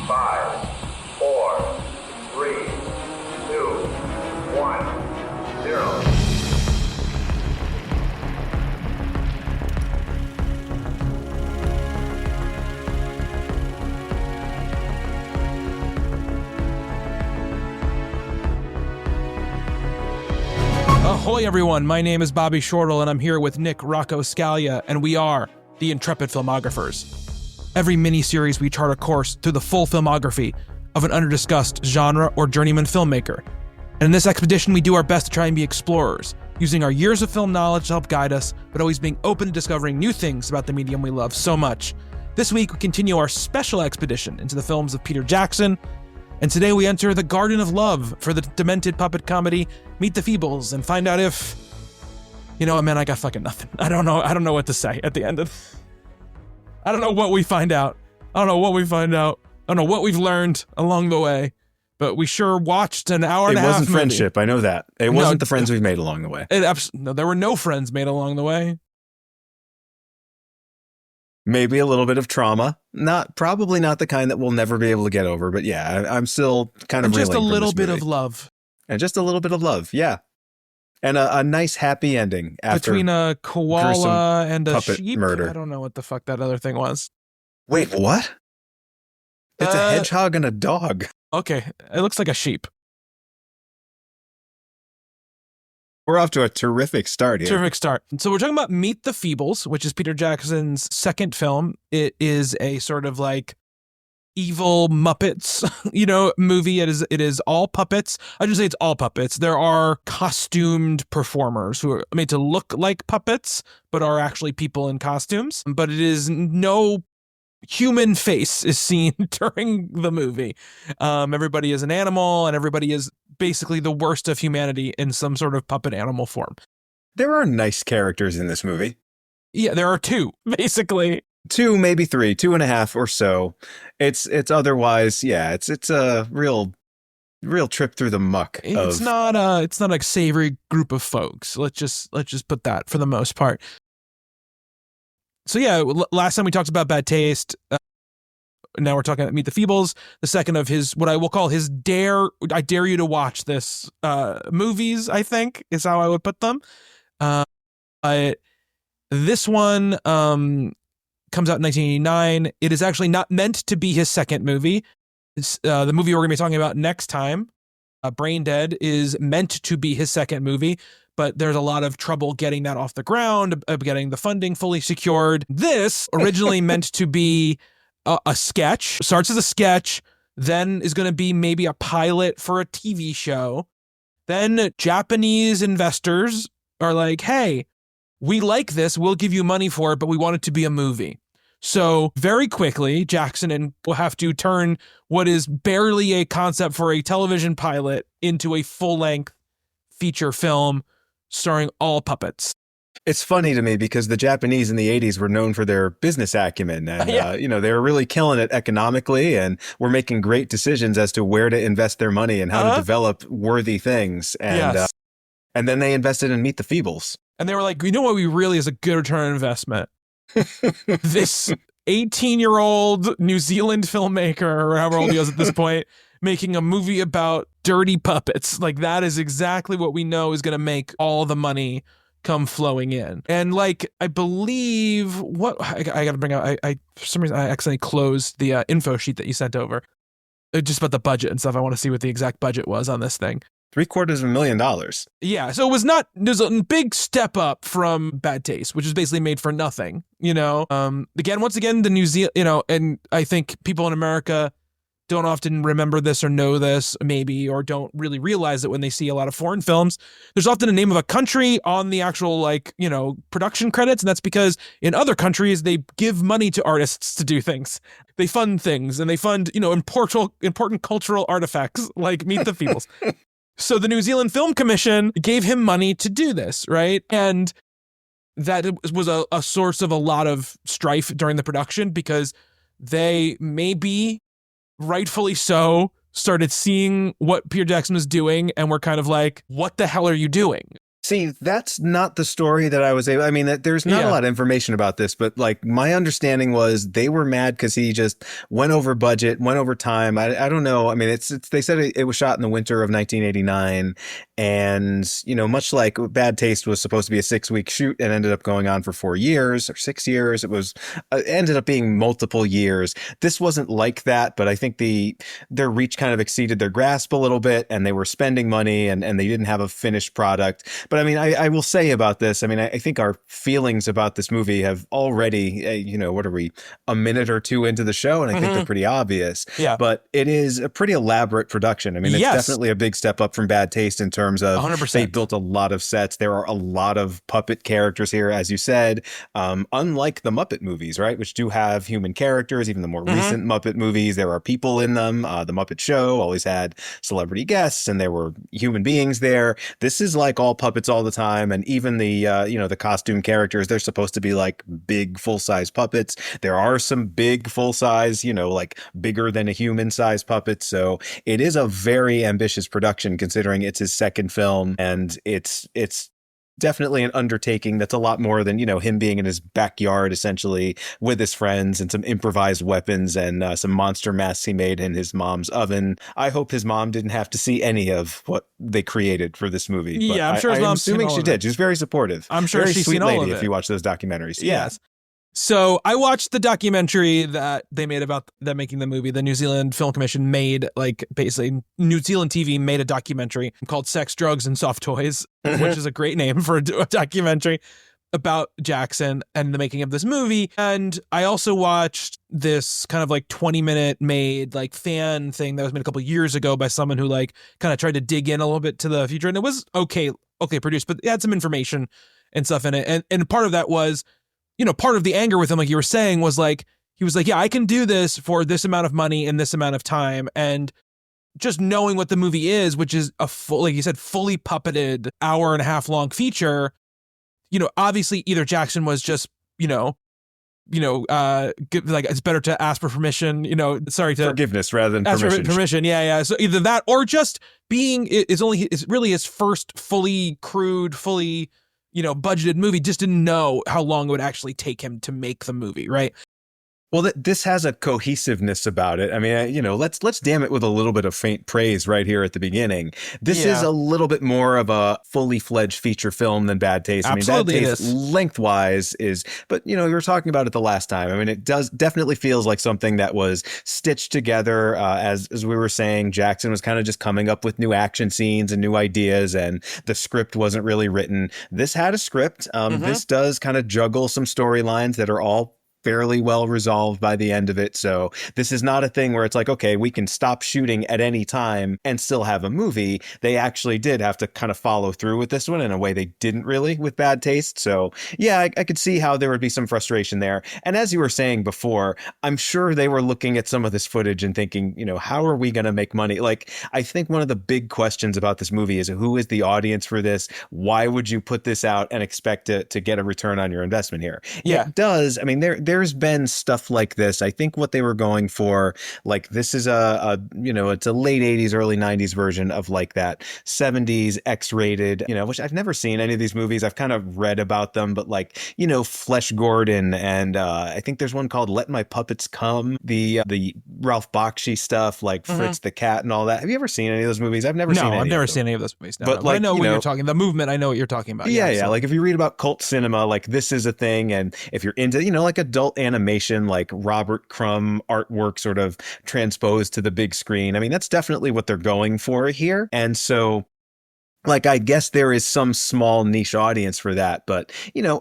5, 4, 3, 2, 1, 0. Ahoy, everyone. My name is Bobby Shortle, and I'm here with Nick, Rocco, Scalia, and we are the Intrepid Filmographers. Every mini-series, we chart a course through the full filmography of an under-discussed genre or journeyman filmmaker. And in this expedition, we do our best to try and be explorers, using our years of film knowledge to help guide us, but always being open to discovering new things about the medium we love so much. This week, we continue our special expedition into the films of Peter Jackson, and today we enter the Garden of Love for the demented puppet comedy Meet the Feebles and find out if... You know what, man, I got fucking nothing. I don't know what to say at the end of... I don't know what we find out. I don't know what we've learned along the way. But we sure watched an hour and a half movie. It wasn't friendship, I know that. It wasn't the friends we've made along the way. No, there were no friends made along the way. Maybe a little bit of trauma. Probably not the kind that we'll never be able to get over, but yeah, I'm still kind of just a reeling little from this bit movie. of love. And just a little bit of love, yeah. And a nice happy ending after between a koala and a puppet sheep. murder. I don't know what the fuck that other thing was. Wait, what? It's a hedgehog and a dog. Okay, it looks like a sheep. We're off to a terrific start here. Terrific start. So we're talking about Meet the Feebles, which is Peter Jackson's second film. It is a sort of like evil Muppets, movie. It is all puppets. I should say it's all puppets. There are costumed performers who are made to look like puppets, but are actually people in costumes. But it is no human face is seen during the movie. Everybody is an animal, and everybody is basically the worst of humanity in some sort of puppet animal form. There are nice characters in this movie. Yeah, there are two, basically. 2, maybe 3, 2.5 or so. It's otherwise, yeah, it's a real trip through the muck. It's not a savory group of folks. Let's just put that for the most part. So yeah, last time we talked about bad taste. Now we're talking about Meet the Feebles, the second of his, what I will call his I dare you to watch this movies, I think is how I would put them. This one comes out in 1989. It is actually not meant to be his second movie. It's the movie we're going to be talking about next time, Brain Dead, is meant to be his second movie, but there's a lot of trouble getting that off the ground, getting the funding fully secured. This, originally meant to be a sketch, starts as a sketch, then is going to be maybe a pilot for a TV show. Then Japanese investors are like, hey, we like this, we'll give you money for it, but we want it to be a movie. So very quickly, Jackson will have to turn what is barely a concept for a television pilot into a full-length feature film starring all puppets. It's funny to me because the Japanese in the 80s were known for their business acumen, and they were really killing it economically, and were making great decisions as to where to invest their money and how to develop worthy things. And and then they invested in Meet the Feebles. And they were like, you know what we really is a good return on investment? This 18-year-old New Zealand filmmaker, or however old he was at this point, making a movie about dirty puppets. Like, that is exactly what we know is going to make all the money come flowing in. And like, I believe what I got to bring out, I for some reason I accidentally closed the info sheet that you sent over, just about the budget and stuff. I want to see what the exact budget was on this thing. $750,000. Yeah, so there's a big step up from Bad Taste, which is basically made for nothing, once again, the New Zealand, and I think people in America don't often remember this or know this maybe, or don't really realize it when they see a lot of foreign films. There's often a name of a country on the actual production credits. And that's because in other countries, they give money to artists to do things. They fund things, and they fund, important cultural artifacts like Meet the Feebles. So the New Zealand Film Commission gave him money to do this, right? And that was a source of a lot of strife during the production, because they maybe rightfully so started seeing what Peter Jackson was doing and were kind of like, what the hell are you doing? See, that's not the story that I was able. I mean, there's not a lot of information about this, but like my understanding was they were mad because he just went over budget, went over time. I don't know. I mean, they said it was shot in the winter of 1989, and much like Bad Taste was supposed to be a 6-week shoot and ended up going on for 4 years or 6 years. It was ended up being multiple years. This wasn't like that, but I think their reach kind of exceeded their grasp a little bit, and they were spending money and they didn't have a finished product. But I mean, I will say about this, I mean, I think our feelings about this movie have already, what are we, a minute or two into the show? And I think they're pretty obvious. Yeah. But it is a pretty elaborate production. I mean, it's definitely a big step up from Bad Taste in terms of 100%. They built a lot of sets. There are a lot of puppet characters here, as you said, unlike the Muppet movies, right? Which do have human characters. Even the more recent Muppet movies, there are people in them. The Muppet Show always had celebrity guests and there were human beings there. This is like all puppets all the time, and even the the costume characters, they're supposed to be like big full-size puppets. There are some big full-size, like bigger than a human-size puppets. So it is a very ambitious production considering it's his second film, and it's definitely an undertaking that's a lot more than him being in his backyard essentially with his friends and some improvised weapons and some monster masks he made in his mom's oven. I hope his mom didn't have to see any of what they created for this movie. Yeah, I'm sure his mom's assuming she did. She was very supportive. I'm sure very she's sweet seen all lady of it if you watch those documentaries. Yes. So I watched the documentary that they made about them making the movie. The New Zealand Film Commission made, like, basically New Zealand TV made a documentary called Sex, Drugs, and Soft Toys, which is a great name for a documentary about Jackson and the making of this movie. And I also watched this kind of like 20-minute made like fan thing that was made a couple years ago by someone who like kind of tried to dig in a little bit to the future. And it was okay produced, but it had some information and stuff in it. And part of that was, part of the anger with him, like you were saying, was like, he was like, yeah, I can do this for this amount of money in this amount of time. And just knowing what the movie is, which is a full, like you said, fully puppeted hour-and-a-half long feature, obviously either Jackson was just, like it's better to ask for permission, forgiveness rather than ask permission. For permission. Yeah. So either that or just is really his first fully crewed, fully budgeted movie, just didn't know how long it would actually take him to make the movie, right? Well, this has a cohesiveness about it. I mean, let's damn it with a little bit of faint praise right here at the beginning. This is a little bit more of a fully fledged feature film than Bad Taste. Absolutely, I mean, Bad Taste lengthwise is, but we were talking about it the last time. I mean, it definitely feels like something that was stitched together. As we were saying, Jackson was kind of just coming up with new action scenes and new ideas, and the script wasn't really written. This had a script. This does kind of juggle some storylines that are all fairly well resolved by the end of it. So this is not a thing where it's like, okay, we can stop shooting at any time and still have a movie. They actually did have to kind of follow through with this one in a way they didn't really with Bad Taste. So yeah, I could see how there would be some frustration there. And as you were saying before, I'm sure they were looking at some of this footage and thinking, how are we going to make money? Like, I think one of the big questions about this movie is, who is the audience for this? Why would you put this out and expect to get a return on your investment here? Yeah. It does. I mean, there's been stuff like this. I think what they were going for, like, this is it's a late 80s, early 90s version of like that 70s X-rated, which I've never seen any of these movies. I've kind of read about them, but like, Flesh Gordon, and I think there's one called Let My Puppets Come, the Ralph Bakshi stuff, like Fritz the Cat and all that. Have you ever seen any of those movies? I've never seen any of those movies. No, but like, I know what you're talking, the movement, I know what you're talking about. Yeah. Like if you read about cult cinema, like this is a thing. And if you're into, like adult animation, like Robert Crumb artwork sort of transposed to the big screen, I mean, that's definitely what they're going for here. And so, like, I guess there is some small niche audience for that. But,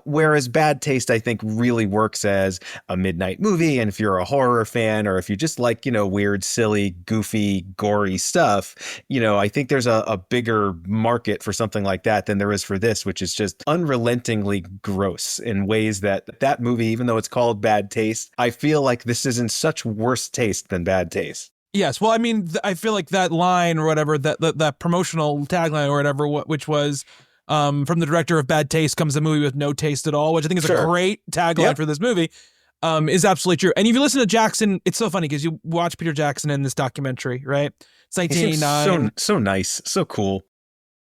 whereas Bad Taste, I think, really works as a midnight movie. And if you're a horror fan, or if you just like, weird, silly, goofy, gory stuff, I think there's a bigger market for something like that than there is for this, which is just unrelentingly gross in ways that movie, even though it's called Bad Taste, I feel like this is in such worse taste than Bad Taste. Yes. Well, I mean, I feel like that line or whatever, that promotional tagline or whatever, which was from the director of Bad Taste comes a movie with no taste at all, which I think is a great tagline for this movie, is absolutely true. And if you listen to Jackson, it's so funny because you watch Peter Jackson in this documentary, right? It's 1989. So nice. So cool.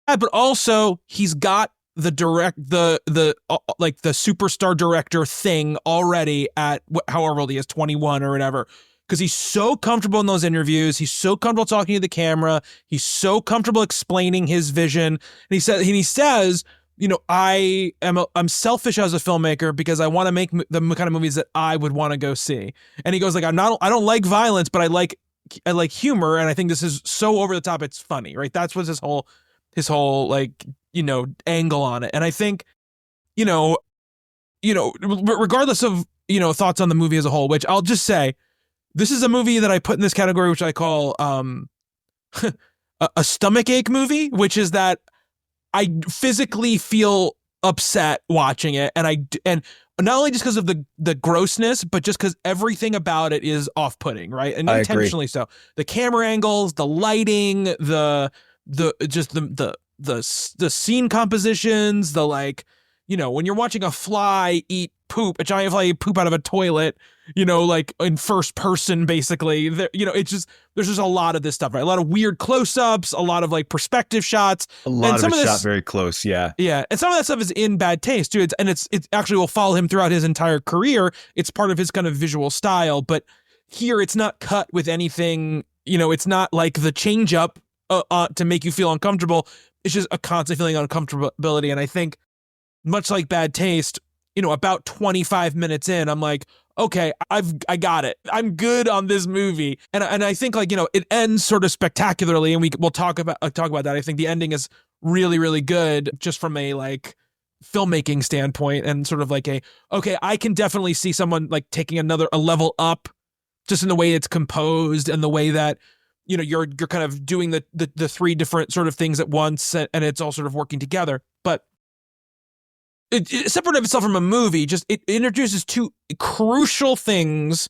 Yeah, but also he's got the like the superstar director thing already at however old he is, 21 or whatever, because he's so comfortable in those interviews. He's so comfortable talking to the camera. He's so comfortable explaining his vision. And he says, you know, I'm selfish as a filmmaker because I want to make the kind of movies that I would want to go see. And he goes like, I don't like violence, but I like humor. And I think this is so over the top. It's funny, right? That's what his whole like, you know, angle on it. And I think, you know, regardless of, you know, thoughts on the movie as a whole, which I'll just say, this is a movie that I put in this category, which I call a stomachache movie, which is that I physically feel upset watching it, and not only just because of the grossness, but just because everything about it is off-putting, right? And intentionally so. The camera angles, the lighting, the scene compositions, the like, you know, when you're watching a giant fly eat poop out of a toilet, you know, like in first person, basically, you know, it's just, there's just a lot of this stuff, right? A lot of weird close-ups, a lot of like perspective shots. A lot of it shot very close, yeah. Yeah, and some of that stuff is in bad taste, too. It actually will follow him throughout his entire career. It's part of his kind of visual style, but here it's not cut with anything, you know, it's not like the change-up to make you feel uncomfortable. It's just a constant feeling of uncomfortability, and I think, much like bad taste, you know, about 25 minutes in, I'm like, okay, I got it. I'm good on this movie. And I think, like, you know, it ends sort of spectacularly, and we'll talk about that. I think the ending is really, really good just from a like filmmaking standpoint, and sort of like okay, I can definitely see someone like taking a level up just in the way it's composed and the way that, you know, you're kind of doing the three different sort of things at once, and it's all sort of working together. But it separated itself from a movie. Just it introduces two crucial things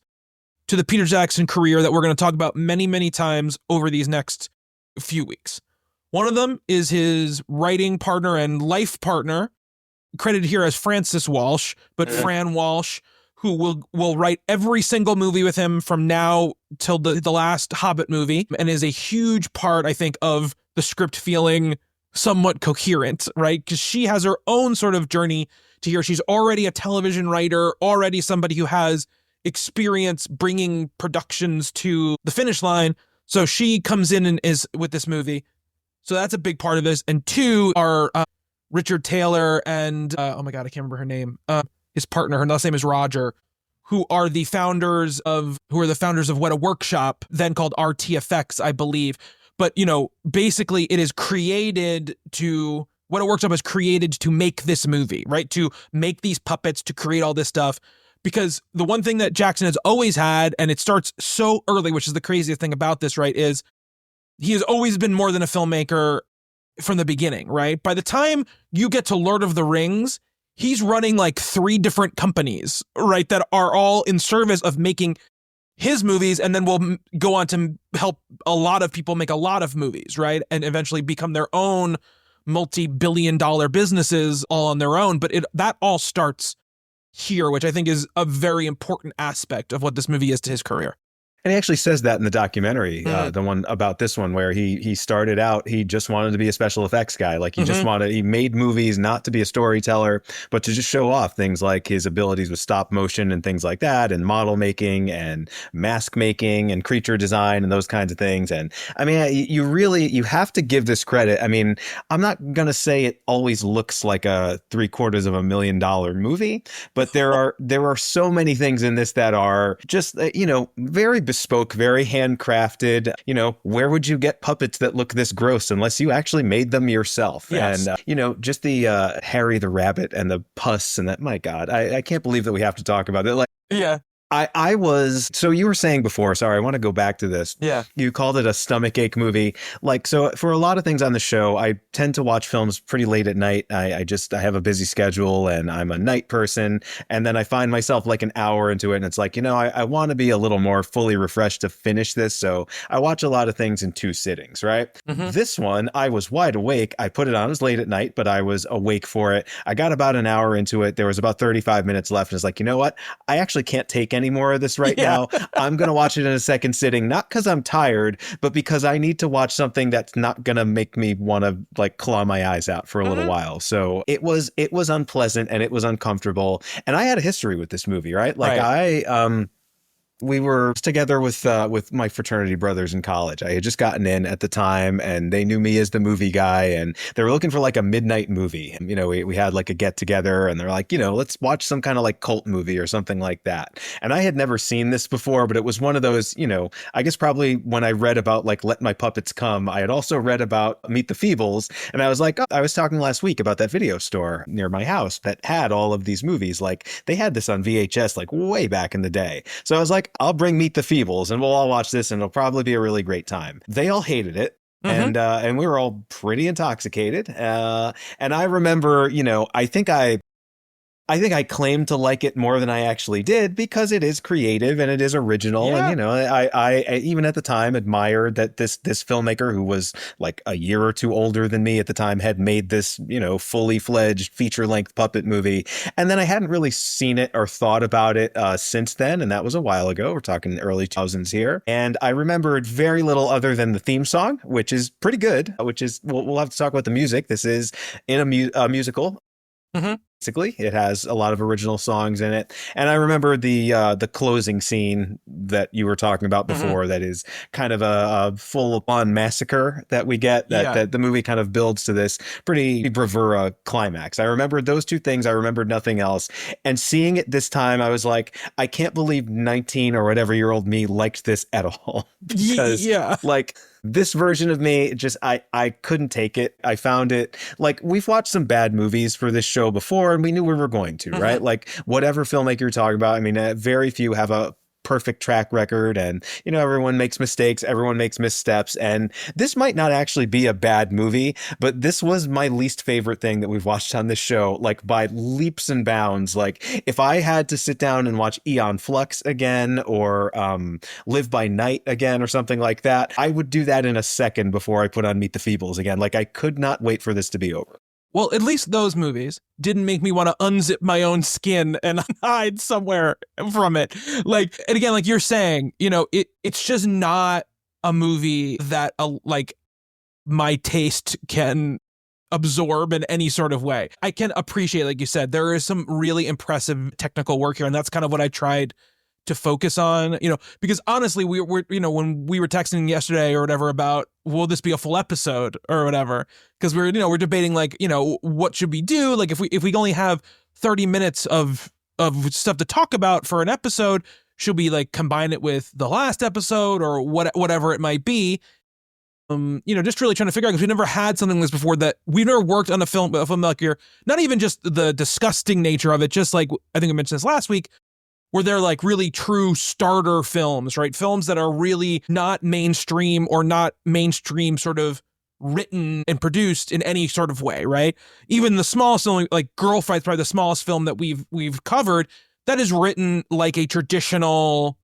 to the Peter Jackson career that we're going to talk about many, many times over these next few weeks. One of them is his writing partner and life partner, credited here as Francis Walsh, but Fran Walsh, who will write every single movie with him from now till the last Hobbit movie, and is a huge part, I think, of the script feeling somewhat coherent, right? Because she has her own sort of journey to here. She's already a television writer, already somebody who has experience bringing productions to the finish line. So she comes in and is with this movie. So that's a big part of this. And two are Richard Taylor and, oh my God, I can't remember her name. His partner, her last name is Roger, who are the founders of What a Workshop, then called RTFX, I believe. But, you know, basically it is created to, What a Workshop is created to make this movie, right? To make these puppets, to create all this stuff. Because the one thing that Jackson has always had, and it starts so early, which is the craziest thing about this, right, is he has always been more than a filmmaker from the beginning, right? By the time you get to Lord of the Rings, he's running like 3 different companies, right, that are all in service of making his movies, and then will go on to help a lot of people make a lot of movies, right? And eventually become their own multi-billion-dollar businesses all on their own. But that all starts here, which I think is a very important aspect of what this movie is to his career. And he actually says that in the documentary, the one about this one, where he started out, he just wanted to be a special effects guy. Like he made movies not to be a storyteller, but to just show off things like his abilities with stop motion and things like that, and model making and mask making and creature design and those kinds of things. And I mean, you have to give this credit. I mean, I'm not going to say it always looks like a $750,000 movie, but there are so many things in this that are just, very bespoke, very handcrafted. You know, where would you get puppets that look this gross unless you actually made them yourself? Yes. And, just the Harry the Rabbit and the pus and that, my God, I can't believe that we have to talk about it. Like, yeah. So you were saying before, sorry, I want to go back to this. Yeah. You called it a stomachache movie. Like, so for a lot of things on the show, I tend to watch films pretty late at night. I have a busy schedule and I'm a night person. And then I find myself like an hour into it and it's like, I want to be a little more fully refreshed to finish this. So I watch a lot of things in 2 sittings, right? Mm-hmm. This one, I was wide awake. I put it on, it was late at night, but I was awake for it. I got about an hour into it. There was about 35 minutes left. And it's like, you know what? I actually can't take any more of this right now. I'm going to watch it in a second sitting, not because I'm tired, but because I need to watch something that's not going to make me want to like claw my eyes out for a little while. So it was unpleasant and it was uncomfortable. And I had a history with this movie, right? Like we were together with my fraternity brothers in college. I had just gotten in at the time, and they knew me as the movie guy, and they were looking for like a midnight movie. And, we had like a get together, and they're like, let's watch some kind of like cult movie or something like that. And I had never seen this before, but it was one of those, I guess probably when I read about like Let My Puppets Come, I had also read about Meet the Feebles, and I was like, I was talking last week about that video store near my house that had all of these movies. Like they had this on VHS like way back in the day. So I was like, I'll bring Meet the Feebles and we'll all watch this and it'll probably be a really great time. They all hated it. And we were all pretty intoxicated. And I remember, I think I claimed to like it more than I actually did because it is creative and it is original. Yeah. And, I even at the time admired that this filmmaker who was like a year or two older than me at the time had made this, fully fledged feature length puppet movie. And then I hadn't really seen it or thought about it since then. And that was a while ago. We're talking early 2000s here. And I remembered very little other than the theme song, which is pretty good, we'll have to talk about the music. This is in a musical. Basically, it has a lot of original songs in it, and I remember the closing scene that you were talking about before. That is kind of a full-on massacre that we get. That the movie kind of builds to this pretty bravura climax. I remembered those two things. I remembered nothing else. And seeing it this time, I was like, I can't believe 19 or whatever year old me liked this at all. Because like. This version of me, just, I couldn't take it. I found it like we've watched some bad movies for this show before and we knew we were going to, right? Like whatever filmmaker you're talking about. I mean, very few have a perfect track record and, everyone makes mistakes. Everyone makes missteps. And this might not actually be a bad movie, but this was my least favorite thing that we've watched on this show, like by leaps and bounds. Like if I had to sit down and watch Aeon Flux again or Live by Night again or something like that, I would do that in a second before I put on Meet the Feebles again. Like I could not wait for this to be over. Well, at least those movies didn't make me want to unzip my own skin and hide somewhere from it. Like, and again, like you're saying, it's just not a movie that like my taste can absorb in any sort of way. I can appreciate, like you said, there is some really impressive technical work here. And that's kind of what I tried to focus on, because honestly, we were, when we were texting yesterday or whatever about, will this be a full episode or whatever? Because we're debating like, what should we do? Like if we only have 30 minutes of stuff to talk about for an episode, should we like combine it with the last episode or whatever it might be? Just really trying to figure out, because we never had something like this before, that we've never worked on a film like here, not even just the disgusting nature of it, just like, I think I mentioned this last week, where they're like really true starter films, right? Films that are really not mainstream or not mainstream sort of written and produced in any sort of way, right? Even the smallest film, like Girl Fight's probably the smallest film that we've covered, that is written like a traditional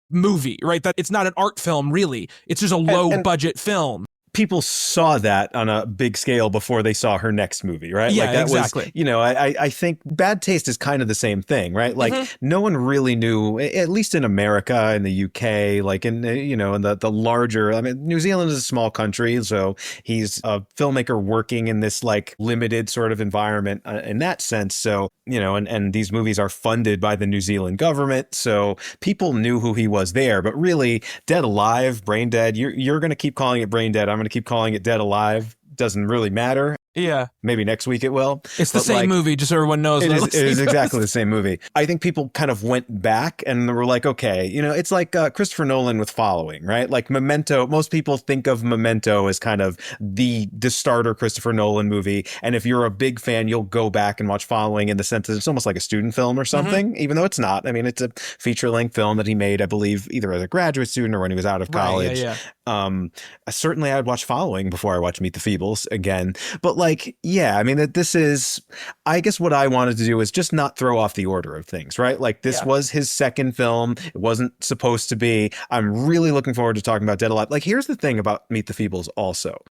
movie, right? That it's not an art film, really. It's just a low budget film. People saw that on a big scale before they saw her next movie, right? Yeah, like that exactly. Was, I think bad taste is kind of the same thing, right? Like no one really knew, at least in America, in the UK, like in, in the larger, I mean, New Zealand is a small country. So he's a filmmaker working in this like limited sort of environment in that sense. So, and these movies are funded by the New Zealand government. So people knew who he was there, but really Dead Alive, Brain Dead, you're going to keep calling it Brain Dead. I'm going to keep calling it Dead Alive. Doesn't really matter. Yeah. Maybe next week it will. It's the same movie, just so everyone knows. It is exactly the same movie. I think people kind of went back and were like, okay, it's like Christopher Nolan with Following, right? Like Memento, most people think of Memento as kind of the starter Christopher Nolan movie. And if you're a big fan, you'll go back and watch Following in the sense that it's almost like a student film or something, even though it's not. I mean, it's a feature-length film that he made, I believe, either as a graduate student or when he was out of college. Right, yeah. Certainly I'd watch Following before I watch Meet the Feebles again. But like, yeah, I mean, that this is, I guess what I wanted to do is just not throw off the order of things, right? Like this was his second film. It wasn't supposed to be. I'm really looking forward to talking about Dead Alive. Like, here's the thing about Meet the Feebles also.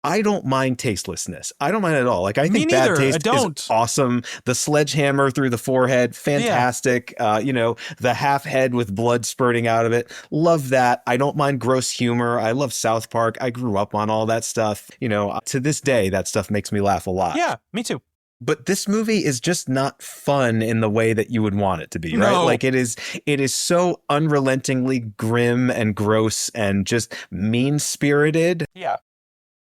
I don't mind tastelessness. I don't mind at all. Like, I Me think neither. bad taste I don't. is awesome. The sledgehammer through the forehead, fantastic. The half head with blood spurting out of it. Love that. I don't mind gross humor. I love South Park. I grew up on all that stuff. To this day, that stuff makes me laugh a lot. Yeah, me too. But this movie is just not fun in the way that you would want it to be, right? No. Like it is so unrelentingly grim and gross and just mean-spirited. Yeah.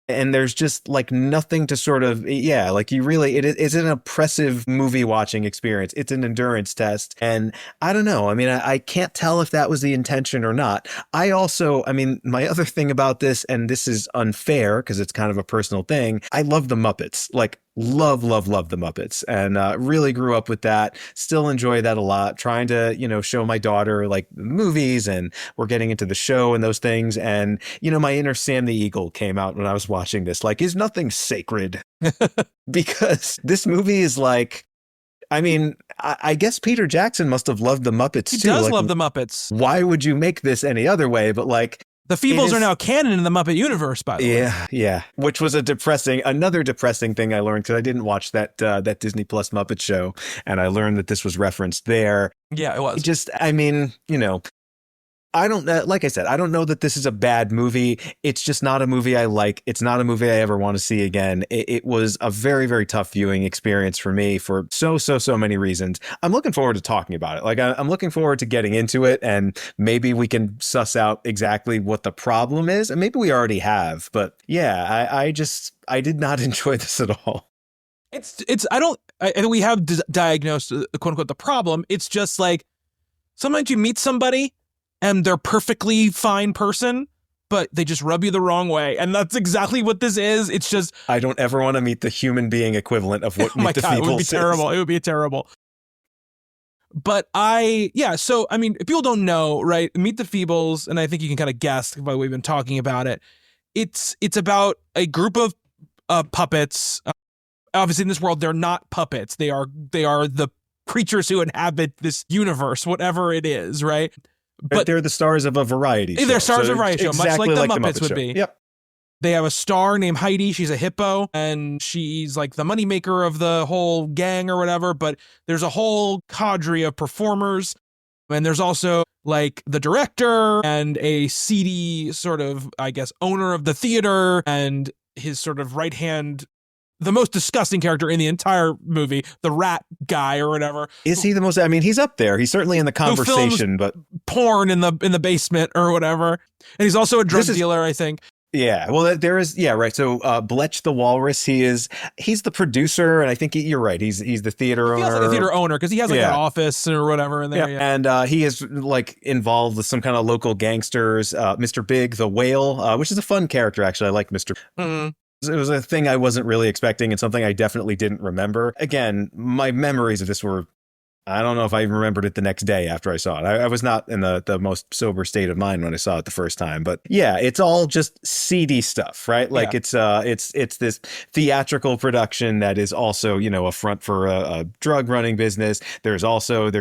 And there's just like nothing to sort of, like it's an oppressive movie watching experience. It's an endurance test. And I don't know. I mean, I can't tell if that was the intention or not. My other thing about this, and this is unfair because it's kind of a personal thing, I love the Muppets. Like, love the Muppets, and really grew up with that. Still enjoy that a lot. Trying to, show my daughter like movies, and we're getting into the show and those things. And, my inner Sam the Eagle came out when I was watching this. Like, is nothing sacred? Because this movie is like, I guess Peter Jackson must have loved the Muppets too. He does like, love the Muppets. Why would you make this any other way? But like, the Feebles are now canon in the Muppet universe, by the way. Yeah. Which was another depressing thing I learned, because I didn't watch that Disney Plus Muppet show, and I learned that this was referenced there. Yeah, it was. I don't, like I said, I don't know that this is a bad movie. It's just not a movie I like. It's not a movie I ever want to see again. It was a very, very tough viewing experience for me for so many reasons. I'm looking forward to talking about it. Like, I'm looking forward to getting into it, and maybe we can suss out exactly what the problem is. And maybe we already have, but yeah, I did not enjoy this at all. We have diagnosed, quote unquote, the problem. It's just like, sometimes you meet somebody and they're perfectly fine person, but they just rub you the wrong way. And that's exactly what this is. It's just, I don't ever want to meet the human being equivalent of what Meet the Feebles it would be is. terrible. It would be terrible. But if people don't know, right, Meet the Feebles, and I think you can kind of guess by the way we've been talking about it. It's about a group of puppets. Obviously in this world, they're not puppets. They are the creatures who inhabit this universe, whatever it is, right? But they're the stars of a variety show. They're stars of a variety show, exactly much like the Muppet Muppets would show. be. Yep. They have a star named Heidi. She's a hippo, and she's like the moneymaker of the whole gang or whatever. But there's a whole cadre of performers. And there's also like the director and a seedy sort of, I guess, owner of the theater, and his sort of right hand, the most disgusting character in the entire movie, the rat guy or whatever. Is he the most? I mean, he's up there. He's certainly in the conversation, but porn in the basement or whatever. And he's also a drug dealer, I think. Yeah, well, there is, yeah, right. So Bletch the Walrus, he's the producer, and I think you're right. He's the theater owner. He has like a theater owner because he has like an office or whatever in there. Yeah. And he is like involved with some kind of local gangsters. Mr. Big the Whale, which is a fun character actually. I like Mr. Mm-hmm. It was a thing I wasn't really expecting, and something I definitely didn't remember. Again, my memories of this were, I don't know if I even remembered it the next day after I saw it. I was not in the most sober state of mind when I saw it the first time. But yeah, it's all just seedy stuff, right? Like it's this theatrical production that is also, a front for a drug running business. They're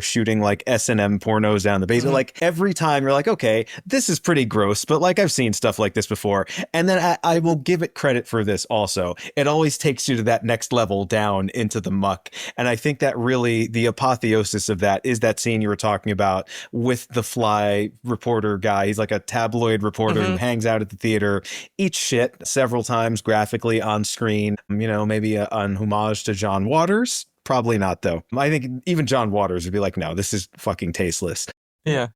shooting like S&M pornos down the basement. Mm-hmm. Like every time you're like, okay, this is pretty gross, but like I've seen stuff like this before. And then I will give it credit for this also. It always takes you to that next level down into the muck. And I think that really the apotheosis of that is that scene you were talking about with the fly reporter guy. He's like a tabloid reporter who hangs out at the theater, eats shit several times graphically on screen, maybe an homage to John Waters. Probably not, though. I think even John Waters would be like, no, this is fucking tasteless. Yeah.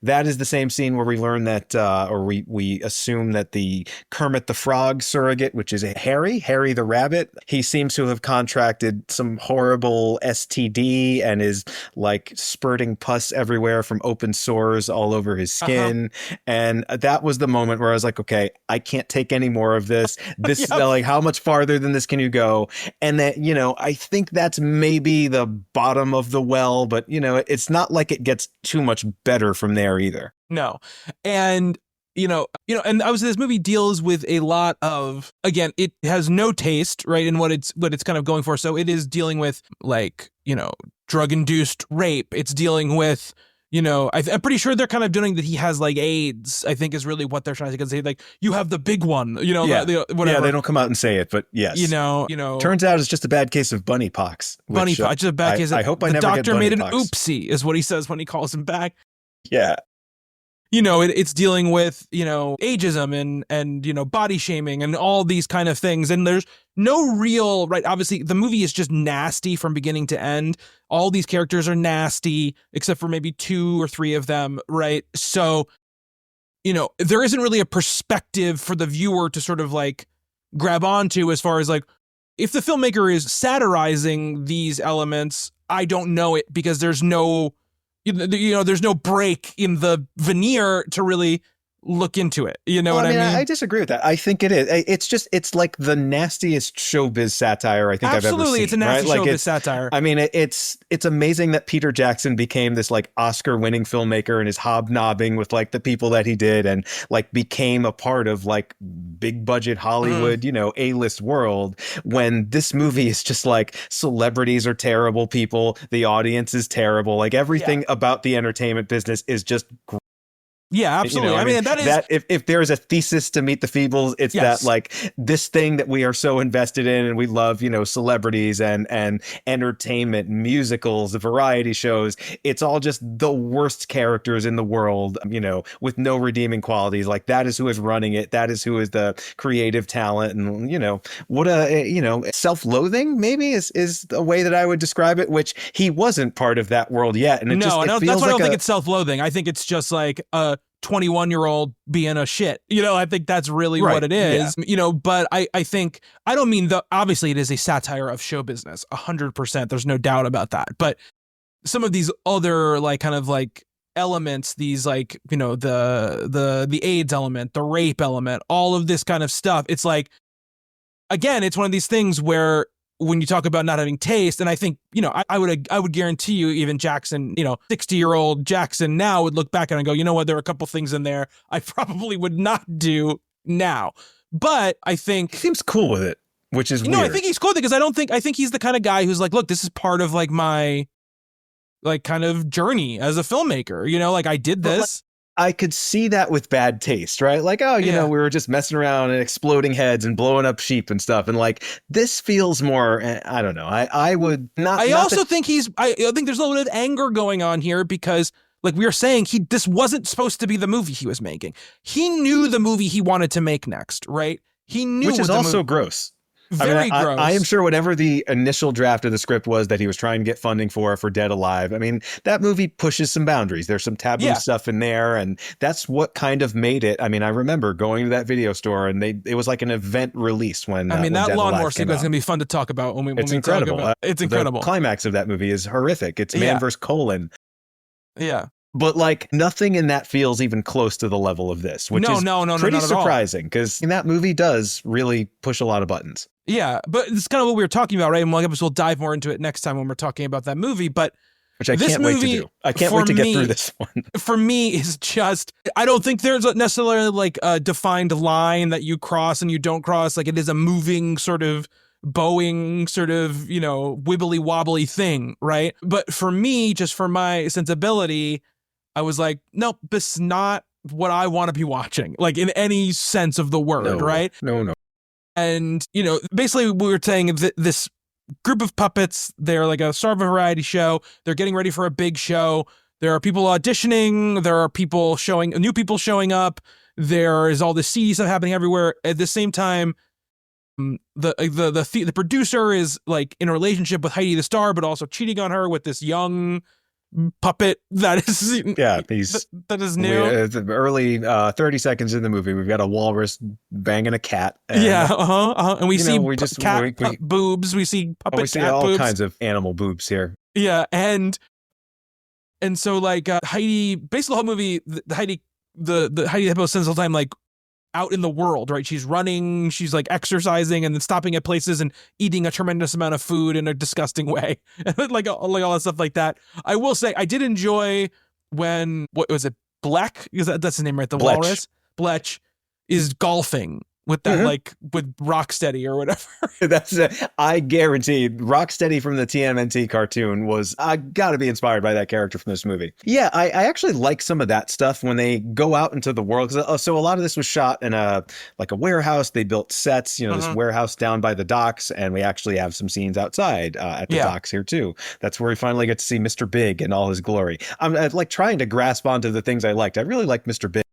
That is the same scene where we learn that, or we assume that the Kermit the Frog surrogate, which is Harry the rabbit, he seems to have contracted some horrible STD and is like spurting pus everywhere from open sores all over his skin. And that was the moment where I was like, okay, I can't take any more of this. This like, how much farther than this can you go? And that, I think that's maybe the bottom of the well, but it's not like it gets too much better from there either. No. And and obviously this movie deals with a lot of, again, it has no taste, right, in what it's kind of going for. So it is dealing with like, drug induced rape. It's dealing with I'm pretty sure they're kind of doing that. He has like AIDS, I think, is really what they're trying to say. Like, you have the big one, whatever. Yeah, they don't come out and say it, but yes. Turns out it's just a bad case of bunny pox. Bunny pox, just a bad case. I hope I never get bunny pox. The doctor made an oopsie, is what he says when he calls him back. Yeah. It's dealing with, ageism and body shaming and all these kind of things. And there's no real, right? Obviously, the movie is just nasty from beginning to end. All these characters are nasty, except for maybe 2 or 3 of them, right? So, there isn't really a perspective for the viewer to sort of like grab onto as far as like, if the filmmaker is satirizing these elements, I don't know it because there's no break in the veneer to really look into it. I mean? I disagree with that. I think it is. It's like the nastiest showbiz satire I think I've ever seen. Absolutely, it's a nasty right? showbiz satire. I mean, it's amazing that Peter Jackson became this like Oscar-winning filmmaker and is hobnobbing with like the people that he did and like became a part of like big budget Hollywood, A-list world, when this movie is just like celebrities are terrible people, the audience is terrible, like everything about the entertainment business is just great. Yeah, absolutely. I mean, that is that if there is a thesis to Meet the Feebles, it's that like this thing that we are so invested in and we love, celebrities and entertainment, musicals, variety shows. It's all just the worst characters in the world, with no redeeming qualities. Like that is who is running it. That is who is the creative talent. And, what self-loathing maybe is a way that I would describe it, which he wasn't part of that world yet. And that's why I don't think it's self-loathing. I think it's just like 21-year-old being a shit. I think that's really what it is. Yeah. But I think, I don't mean obviously it is a satire of show business, 100%. There's no doubt about that. But some of these other like kind of like elements, these like, the AIDS element, the rape element, all of this kind of stuff. It's like, again, it's one of these things where when you talk about not having taste, and I think, I would guarantee you even Jackson, 60-year-old Jackson now would look back and go, there are a couple things in there I probably would not do now. But I think he seems cool with it, which is weird. I think he's cool with it because I think he's the kind of guy who's like, look, this is part of like my like kind of journey as a filmmaker, like I did this. I could see that with bad taste, right? Like, we were just messing around and exploding heads and blowing up sheep and stuff. And like, this feels more, I don't know. I would not. I also think I think there's a little bit of anger going on here because like we were saying, this wasn't supposed to be the movie he was making. He knew the movie he wanted to make next, right? He knew, which is also gross. Very gross. I am sure whatever the initial draft of the script was that he was trying to get funding for Dead Alive. I mean, that movie pushes some boundaries. There's some taboo stuff in there, and that's what kind of made it. I mean, I remember going to that video store, and it was like an event release when. I mean, when that Dead lawnmower Alive sequence is gonna be fun to talk about when we. It's incredible. It's incredible. The climax of that movie is horrific. It's man versus colon. Yeah. But like nothing in that feels even close to the level of this, which is pretty surprising because that movie does really push a lot of buttons. Yeah, but it's kind of what we were talking about, right? And we'll dive more into it next time when we're talking about that movie. But which I can't wait to do. I can't wait to get through this one. For me, is just I don't think there's necessarily like a defined line that you cross and you don't cross. Like it is a moving sort of bowing sort of wibbly wobbly thing, right? But for me, just for my sensibility, I was like, nope, this is not what I want to be watching, like in any sense of the word, right? No. And, basically we were saying that this group of puppets, they're like a sort of a variety show. They're getting ready for a big show. There are people auditioning. There are new people showing up. There is all this seedy stuff happening everywhere. At the same time, the producer is like in a relationship with Heidi the star, but also cheating on her with this young puppet that is that is new. The early 30 seconds in the movie, we've got a walrus banging a cat. And, and we see boobs. We see puppet. We see all boobs. Kinds of animal boobs here. Yeah, and so like Heidi, basically the whole movie, the Heidi the Hippo spends all the time like out in the world, right? She's running, she's like exercising and then stopping at places and eating a tremendous amount of food in a disgusting way. like all that stuff like that. I will say I did enjoy when, what was it? Bleck? That's his name, right? The Bletch. walrus? Bletch is golfing with that like with Rocksteady or whatever. I guarantee Rocksteady from the TMNT cartoon was gotta be inspired by that character from this movie. Yeah, I actually like some of that stuff when they go out into the world. So a lot of this was shot in a warehouse. They built sets, this warehouse down by the docks, and we actually have some scenes outside at the docks here too. That's where we finally get to see Mr. Big in all his glory. I'm like trying to grasp onto the things I liked. I really liked Mr. Big.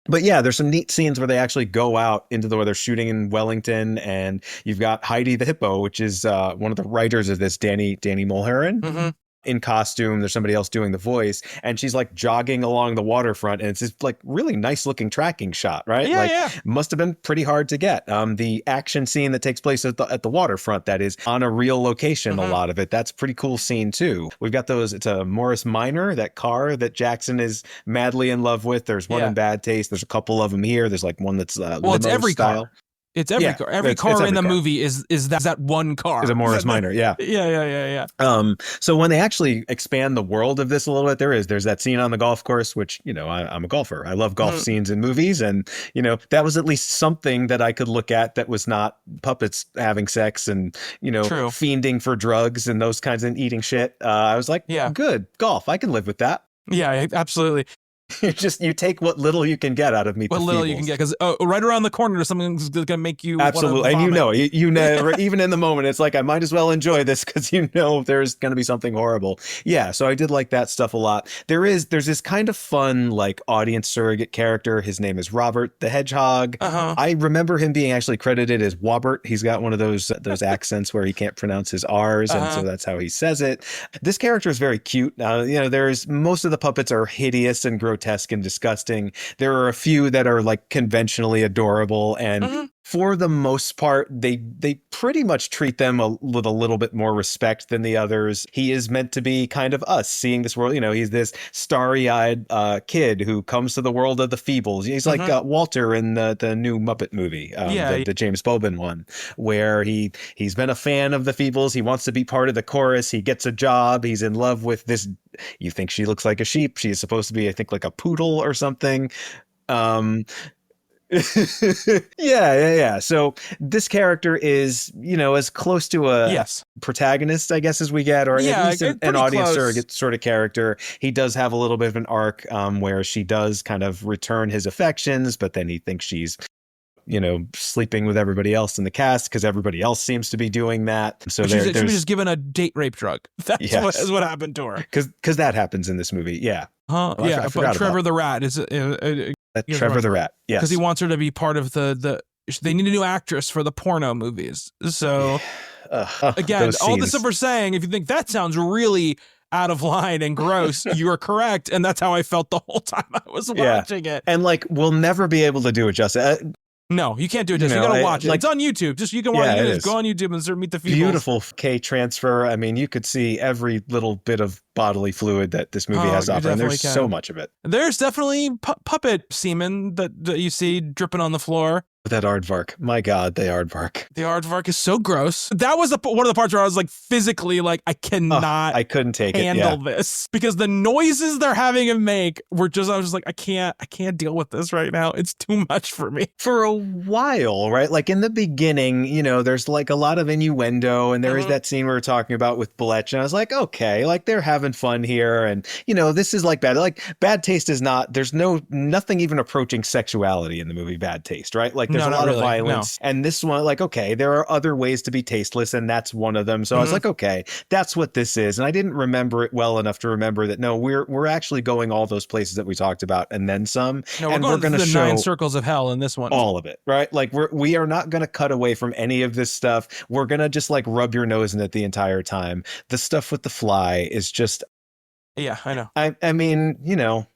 But yeah, there's some neat scenes where they actually go out into where they're shooting in Wellington, and you've got Heidi the Hippo, which is one of the writers of this, Danny Mulheron. In costume. There's somebody else doing the voice, and she's like jogging along the waterfront, and it's this like really nice looking tracking shot, right? Must have been pretty hard to get. The action scene that takes place at the waterfront, that is on a real location, a lot of it, that's a pretty cool scene too. We've got it's a Morris Minor, that car that Jackson is madly in love with. There's one in Bad Taste. There's a couple of them here. There's like one that's it's every style. Car. It's every car. Every car in the movie is that one car. Is a Morris Minor, yeah. Yeah. So when they actually expand the world of this a little bit, there's that scene on the golf course, which, I'm a golfer. I love golf scenes in movies. And, that was at least something that I could look at that was not puppets having sex and, fiending for drugs and those kinds of eating shit. I was like, good, golf. I can live with that. Yeah, absolutely. You take what little you can get out of Meet the Feebles. What little you can get, because right around the corner there's something that's going to make you absolutely, and you know, even in the moment, it's like I might as well enjoy this because there's going to be something horrible. Yeah, so I did like that stuff a lot. There's this kind of fun like audience surrogate character. His name is Robert the Hedgehog. I remember him being actually credited as Wobbert. He's got one of those accents where he can't pronounce his R's, and so that's how he says it. This character is very cute. There's most of the puppets are hideous and grotesque and disgusting. There are a few that are like conventionally adorable, and for the most part, they pretty much treat them with a little bit more respect than the others. He is meant to be kind of us, seeing this world. He's this starry-eyed kid who comes to the world of the Feebles. He's like Walter in the new Muppet movie, the James Bobin one, where he's been a fan of the Feebles. He wants to be part of the chorus. He gets a job. He's in love with this. You think she looks like a sheep. She's supposed to be, I think, like a poodle or something. Yeah. So this character is, as close to a protagonist, I guess, as we get, or at least an audience surrogate sort of character. He does have a little bit of an arc where she does kind of return his affections, but then he thinks she's sleeping with everybody else in the cast because everybody else seems to be doing that. So she was just given a date rape drug. That's what happened to her. Because that happens in this movie. Yeah. But Trevor the Rat is Trevor the Rat. Yes. Because he wants her to be part of the they need a new actress for the porno movies. So again, all the stuff we're saying, if you think that sounds really out of line and gross, you are correct. And that's how I felt the whole time I was watching it. And we'll never be able to do it justice. No, you can't do it. You got to watch it. It's on YouTube. You can watch it. Go on YouTube and Meet the Feebles. Beautiful K transfer. I mean, you could see every little bit of bodily fluid that this movie has to offer, and there's so much of it. There's definitely puppet semen that you see dripping on the floor. That aardvark. My God, the aardvark. The aardvark is so gross. That was one of the parts where I was like physically like, I cannot I couldn't handle this. Because the noises they're having him make were I was just like, I can't deal with this right now. It's too much for me. For a while, right? Like in the beginning, there's like a lot of innuendo, and there is that scene we were talking about with Bletch, and I was like, okay, like they're having fun here, and this is like Bad Taste is not, there's nothing even approaching sexuality in the movie Bad Taste, right? Like there's a lot of violence, and this one, like, okay, there are other ways to be tasteless, and that's one of them. So I was like, okay, that's what this is, and I didn't remember it well enough to remember that. No, we're actually going all those places that we talked about, and then some. No, we're going to the show 9 circles of hell in this one, all of it, right? Like we are not going to cut away from any of this stuff. We're going to just like rub your nose in it the entire time. The stuff with the fly is just, yeah, I know. I mean,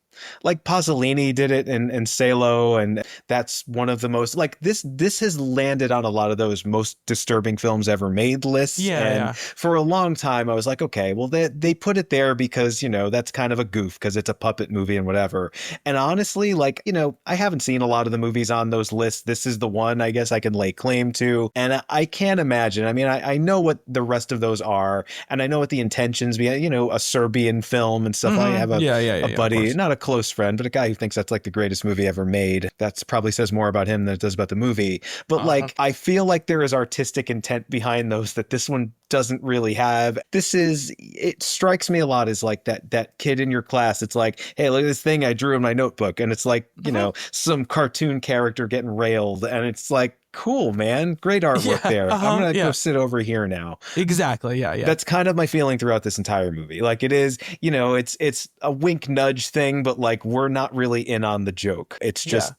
like Pasolini did it in Salo, and that's one of the most, like, this has landed on a lot of those most disturbing films ever made lists. And for a long time I was like, okay, well they put it there because that's kind of a goof because it's a puppet movie and whatever. And honestly, like, I haven't seen a lot of the movies on those lists. This is the one I guess I can lay claim to, and I can't imagine. I mean, I know what the rest of those are, and I know what the intentions be. A Serbian film and stuff. I have a buddy, not a close friend, but a guy who thinks that's like the greatest movie ever made. That's probably says more about him than it does about the movie. But like, I feel like there is artistic intent behind those that this one doesn't really have. It strikes me a lot as like that kid in your class. It's like, hey, look at this thing I drew in my notebook. And it's like, you know, some cartoon character getting railed. And it's like, cool, man. Great artwork there. I'm going to go sit over here now. Exactly. Yeah. That's kind of my feeling throughout this entire movie. Like it is, you know, it's a wink nudge thing, but like we're not really in on the joke. It's just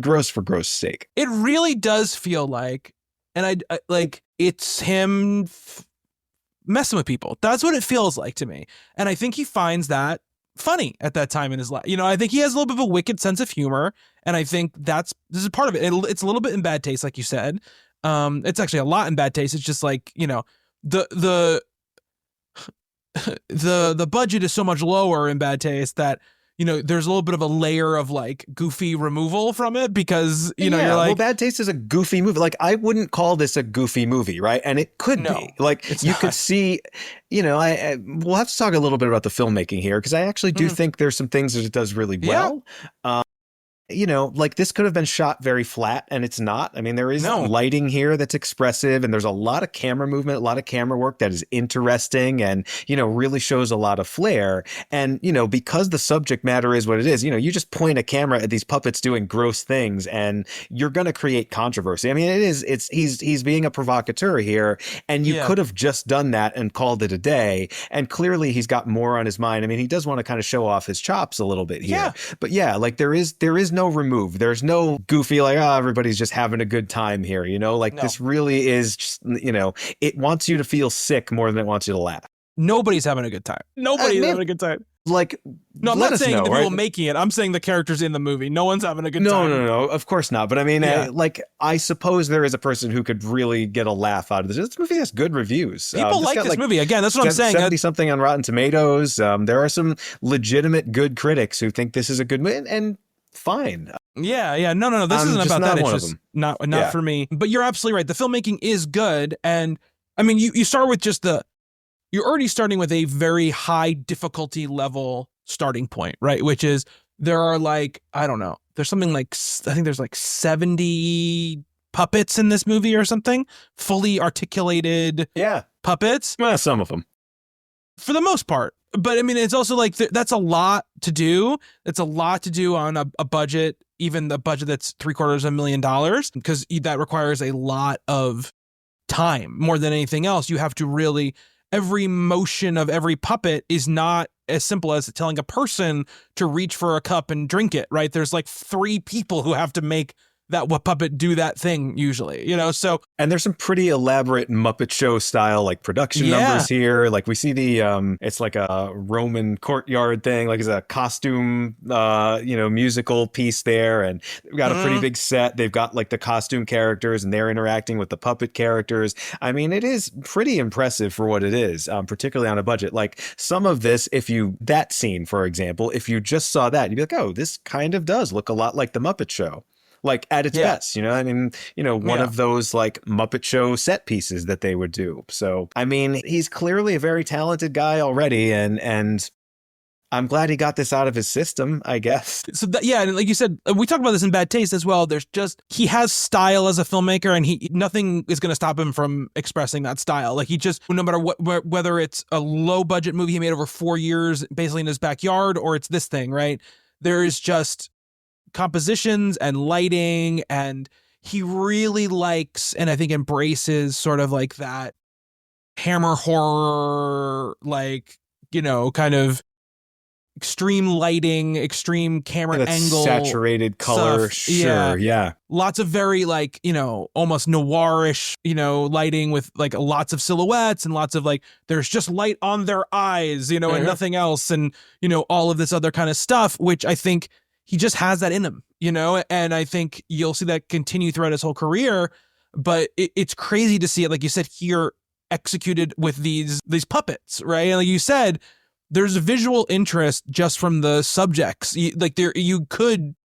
gross for gross sake. It really does feel like, and I like it's him messing with people. That's what it feels like to me. And I think he finds that funny at that time in his life. You know, I think he has a little bit of a wicked sense of humor. And I think this is part of it. It's a little bit in bad taste, like you said. It's actually a lot in bad taste. It's just like, you know, the budget is so much lower in bad taste that, you know, there's a little bit of a layer of like goofy removal from it because, you know, you're like, well, Bad Taste is a goofy movie. Like I wouldn't call this a goofy movie, right? And it could be like you could see, you know, we'll have to talk a little bit about the filmmaking here because I actually do think there's some things that it does really well. You know, like this could have been shot very flat and it's not. I mean, there is lighting here that's expressive and there's a lot of camera movement, a lot of camera work that is interesting and, you know, really shows a lot of flair. And, you know, because the subject matter is what it is, you know, you just point a camera at these puppets doing gross things and you're going to create controversy. I mean, he's being a provocateur here and you could have just done that and called it a day. And clearly he's got more on his mind. I mean, he does want to kind of show off his chops a little bit here, but like there is no remove. There's no goofy like, everybody's just having a good time here, you know, like this really is just, you know, it wants you to feel sick more than it wants you to laugh. Nobody's having a good time. Nobody's having a good time. Like, no, I'm not saying the people making it. I'm saying the characters in the movie. No one's having a good time. No, of course not. But I mean, I suppose there is a person who could really get a laugh out of this. This movie has good reviews. People like this movie. Again, that's what I'm saying. 70-something on Rotten Tomatoes. There are some legitimate good critics who think this is a good movie, and fine. Yeah. No. This isn't about that. It's just not for me. But you're absolutely right. The filmmaking is good. And I mean, you start with you're already starting with a very high difficulty level starting point, right? Which is there are like, I don't know, there's something like, I think there's like 70 puppets in this movie or something, fully articulated puppets. Well, some of them. For the most part. But I mean, it's also like, that's a lot to do. It's a lot to do on a budget, even the budget that's $750,000, because that requires a lot of time more than anything else. You have to really, every motion of every puppet is not as simple as telling a person to reach for a cup and drink it, right? There's like 3 people who have to make that puppet do that thing usually, you know? So, and there's some pretty elaborate Muppet Show style, like production numbers here. Like we see it's like a Roman courtyard thing, like it's a costume, musical piece there. And they've got a pretty big set. They've got like the costume characters and they're interacting with the puppet characters. I mean, it is pretty impressive for what it is, particularly on a budget. Like some of this, that scene, for example, if you just saw that, you'd be like, oh, this kind of does look a lot like the Muppet Show. Like at its best, you know, I mean, one of those like Muppet Show set pieces that they would do. So, I mean, he's clearly a very talented guy already. And I'm glad he got this out of his system, I guess. So and like you said, we talked about this in Bad Taste as well. He has style as a filmmaker and nothing is going to stop him from expressing that style. Like he just, no matter what, whether it's a low budget movie he made over 4 years, basically in his backyard, or it's this thing, right? There is just compositions and lighting, and he really likes and I think embraces sort of like that hammer horror, like, you know, kind of extreme lighting, extreme camera angle, saturated color stuff. Lots of very like, you know, almost noirish, you know, lighting with like lots of silhouettes and lots of like there's just light on their eyes, you know, and nothing else, and you know, all of this other kind of stuff, which I think he just has that in him, you know, and I think you'll see that continue throughout his whole career. But it's crazy to see it, like you said, here executed with these puppets, right? And like you said, there's a visual interest just from the subjects. You could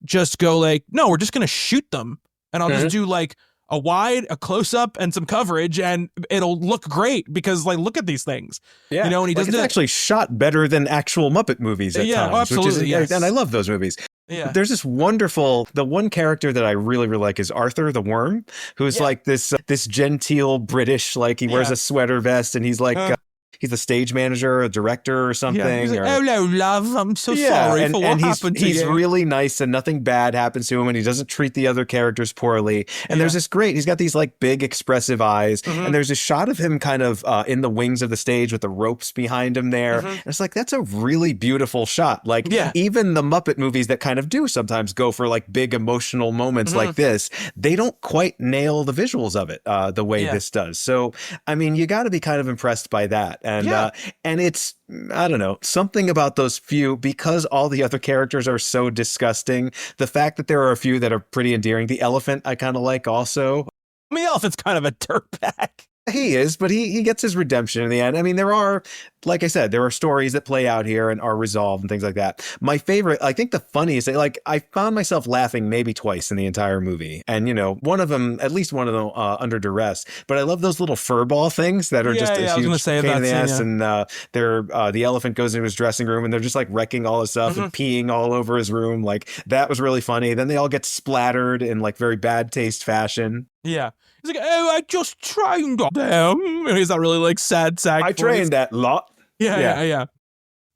just go like, no, we're just going to shoot them. And I'll just do like a close-up, and some coverage, and it'll look great because, like, look at these things. Yeah. You know, and he doesn't it's actually shot better than actual Muppet movies at times. Absolutely, yes. And I love those movies. Yeah. There's this the one character that I really, really like is Arthur the Worm, who's like this genteel British, like he wears a sweater vest, and he's like, he's a stage manager, a director or something. Yeah. He's like, hello, love. I'm so sorry for what happened to you. He's really nice and nothing bad happens to him, and he doesn't treat the other characters poorly. And there's he's got these like big expressive eyes. And there's a shot of him kind of in the wings of the stage with the ropes behind him there. And it's like, that's a really beautiful shot. Like even the Muppet movies that kind of do sometimes go for like big emotional moments like this, they don't quite nail the visuals of it the way this does. So, I mean, you got to be kind of impressed by that. And it's, I don't know, something about those few, because all the other characters are so disgusting. The fact that there are a few that are pretty endearing. The elephant I kind of like also. I mean, the elephant's kind of a dirtbag. He is, but he gets his redemption in the end. I mean, there are, like I said, there are stories that play out here and are resolved and things like that. My favorite, I think the funniest, like I found myself laughing maybe twice in the entire movie. And, you know, at least one of them under duress. But I love those little furball things that are just a huge pain in the ass. And the elephant goes into his dressing room and they're just like wrecking all his stuff and peeing all over his room. Like that was really funny. Then they all get splattered in like very bad taste fashion. Yeah. He's like, oh, I just trained on them. And he's not really like sad sack. I trained that lot. Yeah.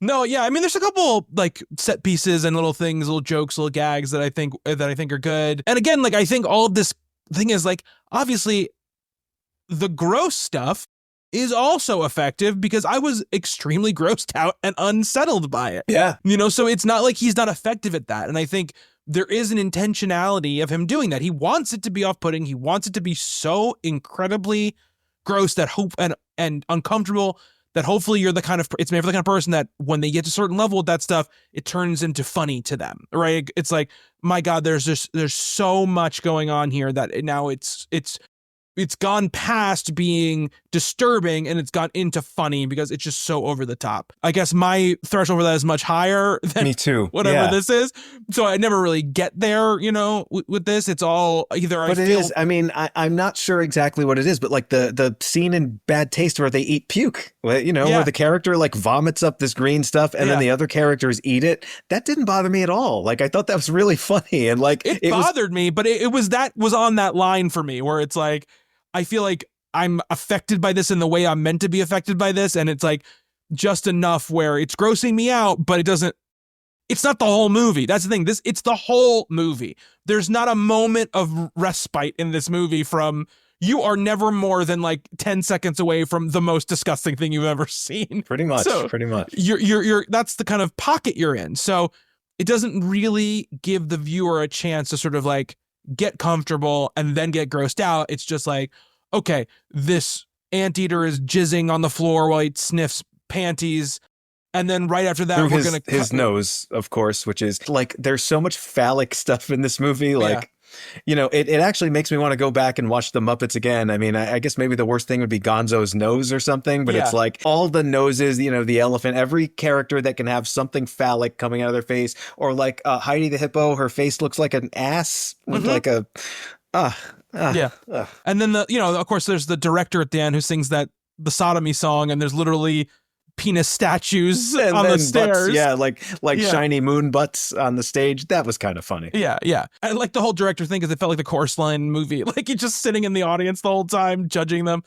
No, yeah. I mean, there's a couple like set pieces and little things, little jokes, little gags that I think are good. And again, like I think all of this thing is like, obviously the gross stuff is also effective because I was extremely grossed out and unsettled by it. Yeah. You know, so it's not like he's not effective at that. And I think there is an intentionality of him doing that. He wants it to be off-putting. He wants it to be so incredibly gross that and uncomfortable that hopefully it's made for the kind of person that when they get to a certain level with that stuff, it turns into funny to them, right? It's like, my God, there's so much going on here that now it's gone past being disturbing and it's gone into funny because it's just so over the top. I guess my threshold for that is much higher than me too. Whatever this is. So I never really get there, you know, with this. It's all either But it is, I mean, I'm not sure exactly what it is, but like the scene in Bad Taste where they eat puke, you know, where the character like vomits up this green stuff and then the other characters eat it. That didn't bother me at all. Like I thought that was really funny. And like it bothered me, but it was on that line for me where it's like, I feel like I'm affected by this in the way I'm meant to be affected by this. And it's like just enough where it's grossing me out, but it's not the whole movie. That's the thing. It's the whole movie. There's not a moment of respite in this movie from, you are never more than like 10 seconds away from the most disgusting thing you've ever seen. Pretty much. You're that's the kind of pocket you're in. So it doesn't really give the viewer a chance to sort of like get comfortable and then get grossed out. It's just like, okay, this anteater is jizzing on the floor while he sniffs panties. And then right after that, we're going to his nose, of course, which is like, there's so much phallic stuff in this movie. Like, you know, it actually makes me want to go back and watch the Muppets again. I mean, I guess maybe the worst thing would be Gonzo's nose or something, but it's like all the noses, you know, the elephant, every character that can have something phallic coming out of their face, or like Heidi the hippo, her face looks like an ass with like a, And then of course there's the director at the end who sings the sodomy song, and there's literally penis statues on the stairs. Butts, like shiny moon butts on the stage. That was kind of funny. Yeah. I like the whole director thing because it felt like the Chorus Line movie. Like he's just sitting in the audience the whole time, judging them.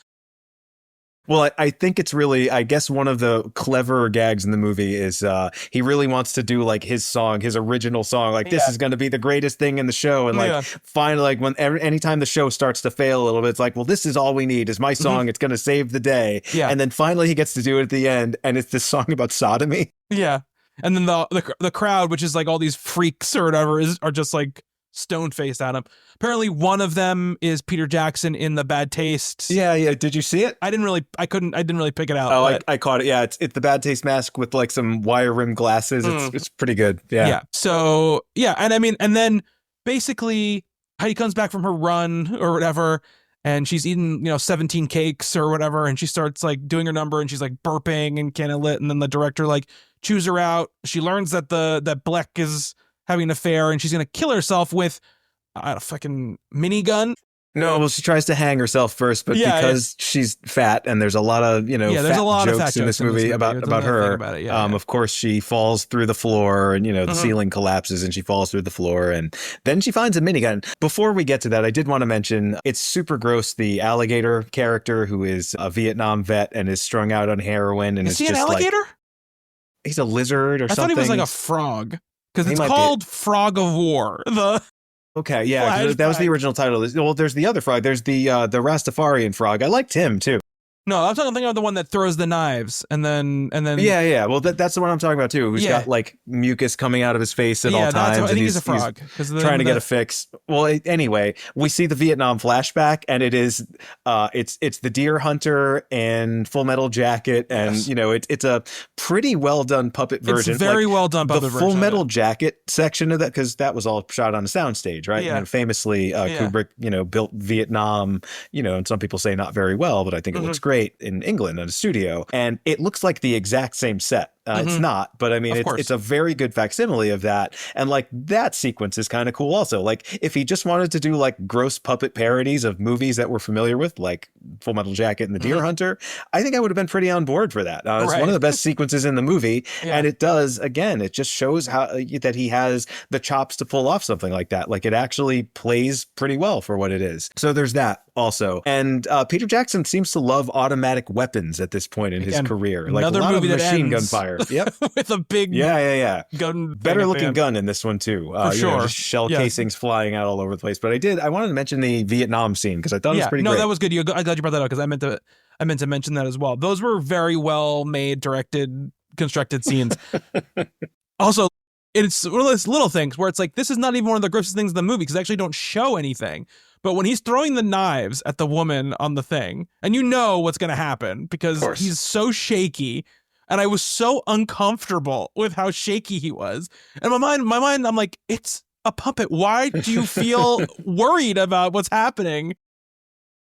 Well, I think it's really, I guess one of the clever gags in the movie is he really wants to do like his song, his original song. Like this is going to be the greatest thing in the show. And like finally, like anytime the show starts to fail a little bit, it's like, well, this is all we need is my song. It's going to save the day. Yeah. And then finally he gets to do it at the end. And it's this song about sodomy. Yeah. And then the crowd, which is like all these freaks or whatever, are just like stone-faced at him. Apparently one of them is Peter Jackson in the Bad Taste. Yeah. Did you see it? I didn't really pick it out. Oh, I caught it. Yeah, it's the Bad Taste mask with like some wire rim glasses. It's pretty good. Yeah. So and I mean, and then basically Heidi comes back from her run or whatever, and she's eaten 17 cakes or whatever, and she starts like doing her number, and she's like burping and kind of lit, and then the director like chews her out. She learns that that Bleck is having an affair, and she's gonna kill herself with a fucking minigun. No, well, she tries to hang herself first, but because she's fat and there's a lot of, there's fat a lot of fat jokes in this movie about her, of course, she falls through the floor and, the ceiling collapses and she falls through the floor. And then she finds a minigun. Before we get to that, I did want to mention it's super gross. The alligator character who is a Vietnam vet and is strung out on heroin. And is he an alligator? He's a lizard or something. I thought he was like a frog because it's called Frog of War. Okay, yeah, that was the original title. Well, there's the other frog. There's the Rastafarian frog. I liked him too. No, I'm thinking of the one that throws the knives and then. Yeah. Well, that's the one I'm talking about too. Who's got like mucus coming out of his face at all times. I think he's a frog trying to get a fix. Well, anyway, we see the Vietnam flashback, and it is it's the deer hunter and Full Metal Jacket, and it's a pretty well done puppet version. It's very well done puppet the version. Full Metal Jacket section of that, because that was all shot on a soundstage, right? Yeah. Famously, Kubrick, built Vietnam, and some people say not very well, but I think it looks great in England in a studio, and it looks like the exact same set. It's not, but I mean, it's a very good facsimile of that. And like that sequence is kind of cool also. Like if he just wanted to do like gross puppet parodies of movies that we're familiar with, like Full Metal Jacket and The Deer Hunter, I think I would have been pretty on board for that. It's one of the best sequences in the movie. Yeah. And it does, again, it just shows how that he has the chops to pull off something like that. Like it actually plays pretty well for what it is. So there's that also. And Peter Jackson seems to love automatic weapons at this point in his career. Like another a lot movie of that machine ends gun fire. Yep. With a big gun. Better looking gun in this one too. For sure. Just shell casings flying out all over the place. But I wanted to mention the Vietnam scene because I thought it was pretty great. No, that was good. I'm glad you brought that up because I meant to mention that as well. Those were very well made, directed, constructed scenes. Also, it's one of those little things where it's like, this is not even one of the grossest things in the movie because they actually don't show anything. But when he's throwing the knives at the woman on the thing, and you know what's going to happen because he's so shaky. And I was so uncomfortable with how shaky he was. And my mind, I'm like, it's a puppet. Why do you feel worried about what's happening?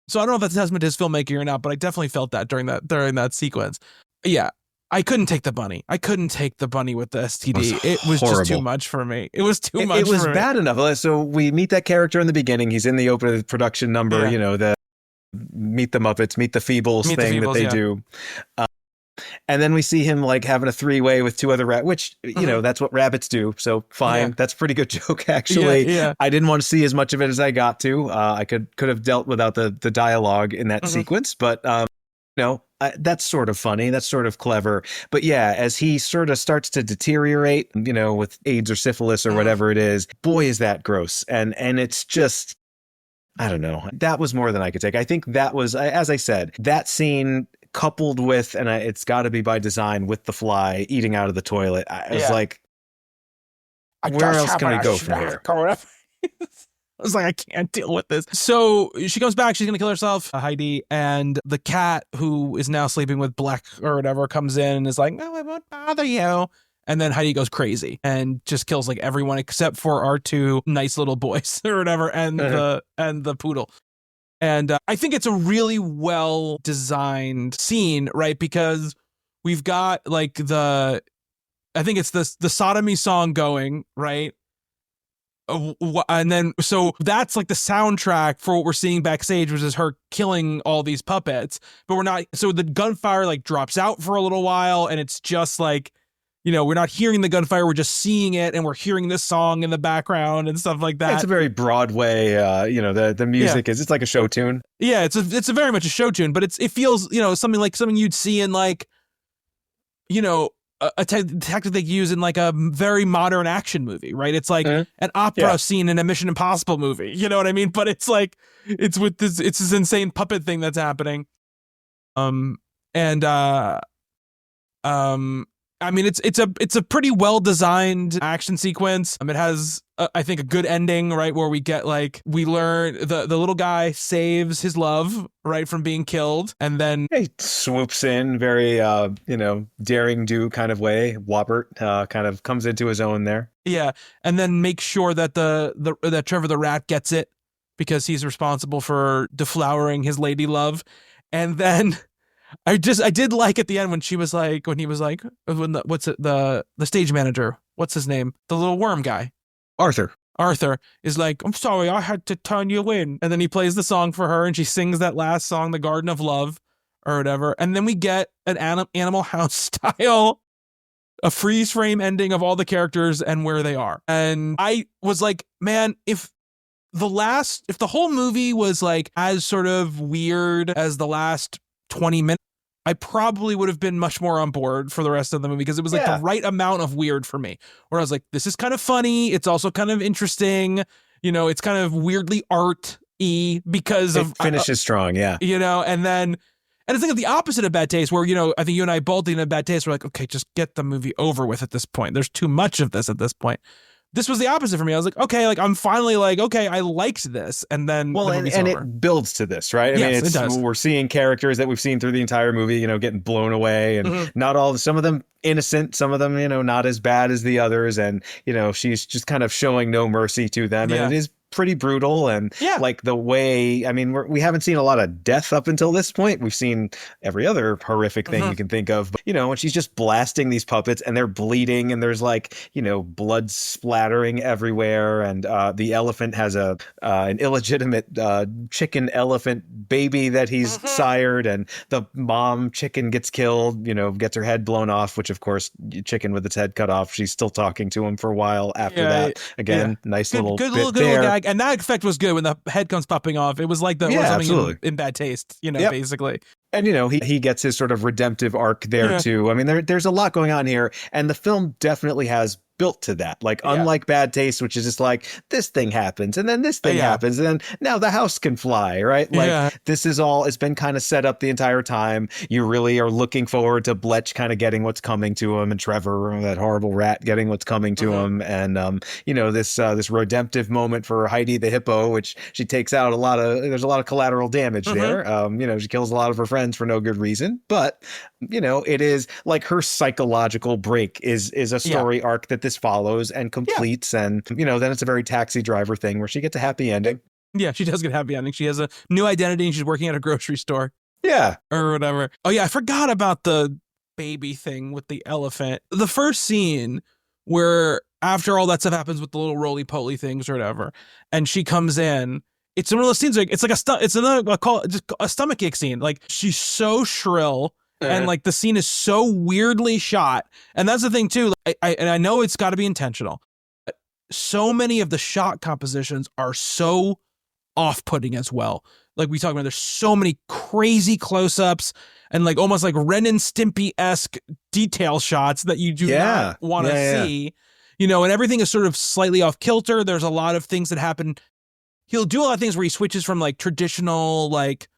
So I don't know if that's a testament to his filmmaking or not, but I definitely felt that during that sequence. Yeah, I couldn't take the bunny. I couldn't take the bunny with the STD. It was just too much for me. It was too much. It was bad enough. So we meet that character in the beginning. He's in the opening production number. The Meet the Muppets, Meet the Feebles thing that they do. And then we see him like having a three-way with two other rabbits, which, that's what rabbits do. So fine. Yeah. That's a pretty good joke, actually. Yeah. I didn't want to see as much of it as I got to. I could have dealt without the dialogue in that sequence. But, that's sort of funny. That's sort of clever. But yeah, as he sort of starts to deteriorate, with AIDS or syphilis or whatever it is, boy, is that gross. And it's just, I don't know. That was more than I could take. I think that was, as I said, that scene coupled with, and it's got to be by design, with the fly eating out of the toilet. I was like, where else can I go from here? I was like, I can't deal with this. So she comes back. She's going to kill herself, Heidi. And the cat, who is now sleeping with Black or whatever, comes in and is like, no, I won't bother you. And then Heidi goes crazy and just kills like everyone except for our two nice little boys or whatever, and the poodle. And I think it's a really well designed scene, right? Because we've got like I think it's the sodomy song going, right? And then, so that's like the soundtrack for what we're seeing backstage, which is her killing all these puppets. But we're not, so the gunfire like drops out for a little while, and it's just like, we're not hearing the gunfire, we're just seeing it, and we're hearing this song in the background and stuff like that. It's a very Broadway, the music it's like a show tune. Yeah, it's a very much a show tune, but it feels, something you'd see in like, a tactic they use in like a very modern action movie, right? It's like an opera scene in a Mission Impossible movie, you know what I mean? But it's like, it's this insane puppet thing that's happening. I mean, it's a pretty well designed action sequence. It has, I think, a good ending, right, where we get like, we learn the little guy saves his love, right, from being killed, and then he swoops in very daring do kind of way. Wobbert kind of comes into his own there. Yeah, and then make sure that that Trevor the Rat gets it because he's responsible for deflowering his lady love, and then. I did like at the end when he was like, the stage manager, what's his name? The little worm guy. Arthur. Arthur is like, I'm sorry, I had to turn you in. And then he plays the song for her and she sings that last song, The Garden of Love or whatever. And then we get an Animal House style, a freeze frame ending of all the characters and where they are. And I was like, man, if the whole movie was like as sort of weird as the last 20 minutes, I probably would have been much more on board for the rest of the movie because it was like the right amount of weird for me, where I was like, this is kind of funny. It's also kind of interesting. You know, it's kind of weirdly art-y because it finishes strong. Yeah. You know, and it's like the opposite of Bad Taste where, you know, I think you and I both in a Bad Taste, we're like, okay, just get the movie over with at this point. There's too much of this at this point. This was the opposite for me. I was like, okay, like I'm finally like, okay, I liked this. And then the movie's over. It builds to this, right? I mean, it does. We're seeing characters that we've seen through the entire movie, you know, getting blown away, and some of them innocent, some of them, you know, not as bad as the others. And, you know, she's just kind of showing no mercy to them. And it is pretty brutal. And like the way, I mean, we haven't seen a lot of death up until this point. We've seen every other horrific thing you can think of, but, you know, and she's just blasting these puppets and they're bleeding and there's like, you know, blood splattering everywhere. And the elephant has an illegitimate chicken elephant baby that he's sired, and the mom chicken gets killed, you know, gets her head blown off, which of course, chicken with its head cut off. She's still talking to him for a while after that. Again, nice little bit little there. Gag. And that effect was good when the head comes popping off. It was like something in Bad Taste, you know, basically. And, you know, he gets his sort of redemptive arc there too. I mean, there's a lot going on here, and the film definitely has built to that. Like, unlike Bad Taste, which is just like, this thing happens and then this thing happens and then now the house can fly, right? Like this is all, it's been kind of set up the entire time. You really are looking forward to Bletch kind of getting what's coming to him, and Trevor, that horrible rat, getting what's coming to him. And, you know, this redemptive moment for Heidi the hippo, which she takes out there's a lot of collateral damage there. You know, she kills a lot of her friends for no good reason, but, you know, it is like her psychological break is a story arc that this follows and completes. And, you know, then it's a very Taxi Driver thing where she gets a happy ending. Yeah, she does get a happy ending. She has a new identity and she's working at a grocery store. Yeah. Or whatever. Oh, yeah, I forgot about the baby thing with the elephant. The first scene where after all that stuff happens with the little roly-poly things or whatever, and she comes in, it's one of those scenes, like it's like a stomachache scene. Like, she's so shrill. And like the scene is so weirdly shot. And that's the thing too. I know it's got to be intentional. But so many of the shot compositions are so off-putting as well. Like we talked about, there's so many crazy close-ups and like almost like Ren and Stimpy-esque detail shots that you do not want to see. You know, and everything is sort of slightly off kilter. There's a lot of things that happen. He'll do a lot of things where he switches from like traditional like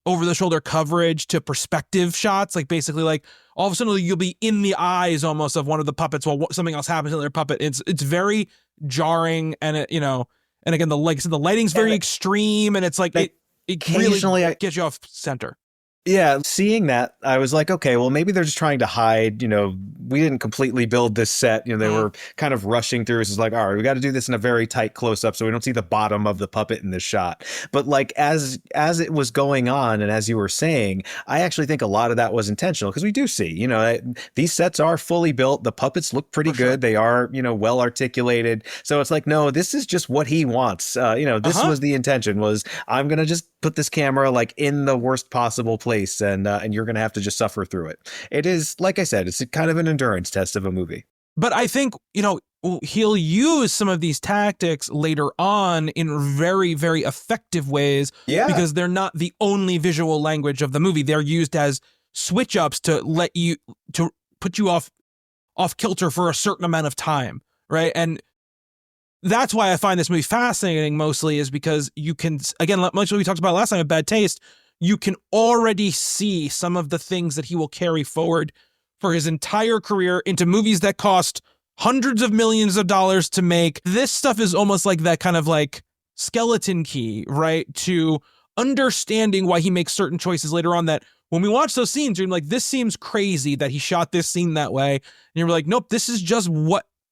over-the-shoulder coverage to perspective shots. Like basically like all of a sudden you'll be in the eyes almost of one of the puppets while something else happens to their puppet. It's very jarring, and it, you know, and again, the lighting's very extreme, and it's like it really gets you off center. Yeah, seeing that, I was like, okay, well, maybe they're just trying to hide, you know, we didn't completely build this set. You know, they were kind of rushing through. It's like, all right, we got to do this in a very tight close-up so we don't see the bottom of the puppet in this shot. But like, as it was going on, and as you were saying, I actually think a lot of that was intentional, because we do see, you know, these sets are fully built. The puppets look pretty good. They are, you know, well articulated. So it's like, no, this is just what he wants. You know, this was the intention, was I'm going to just put this camera like in the worst possible place. And you're going to have to just suffer through it. It is, like I said, it's kind of an endurance test of a movie. But I think, you know, he'll use some of these tactics later on in very, very effective ways. Yeah. Because they're not the only visual language of the movie. They're used as switch ups to put you off kilter for a certain amount of time. Right. And that's why I find this movie fascinating mostly, is because you can, again, much like we talked about last time with Bad Taste, you can already see some of the things that he will carry forward for his entire career into movies that cost hundreds of millions of dollars to make. This stuff is almost like that kind of like skeleton key, right? To understanding why he makes certain choices later on, that when we watch those scenes, you're like, this seems crazy that he shot this scene that way. And you're like, nope, this is just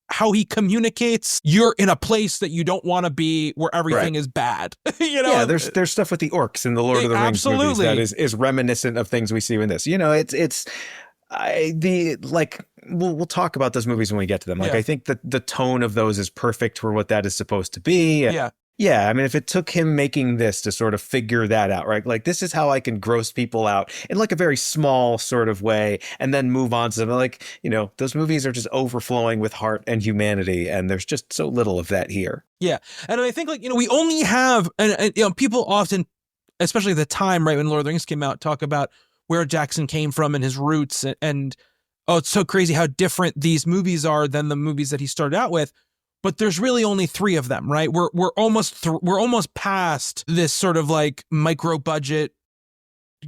how he communicates. You're in a place that you don't want to be, where everything is bad. You know, yeah, there's stuff with the orcs in the Lord of the Rings movies that is reminiscent of things we see in this. You know, we'll talk about those movies when we get to them. Like, Yeah. I think that the tone of those is perfect for what that is supposed to be. Yeah. Yeah, I mean, if it took him making this to sort of figure that out, right? Like, this is how I can gross people out in like a very small sort of way and then move on to something like, those movies are just overflowing with heart and humanity. And there's just so little of that here. Yeah. And I think we only have, and people often, especially at the time, right, when Lord of the Rings came out, talk about where Jackson came from and his roots. And oh, it's so crazy how different these movies are than the movies that he started out with. But there's really only 3 of them, right? We're almost past this sort of like micro budget.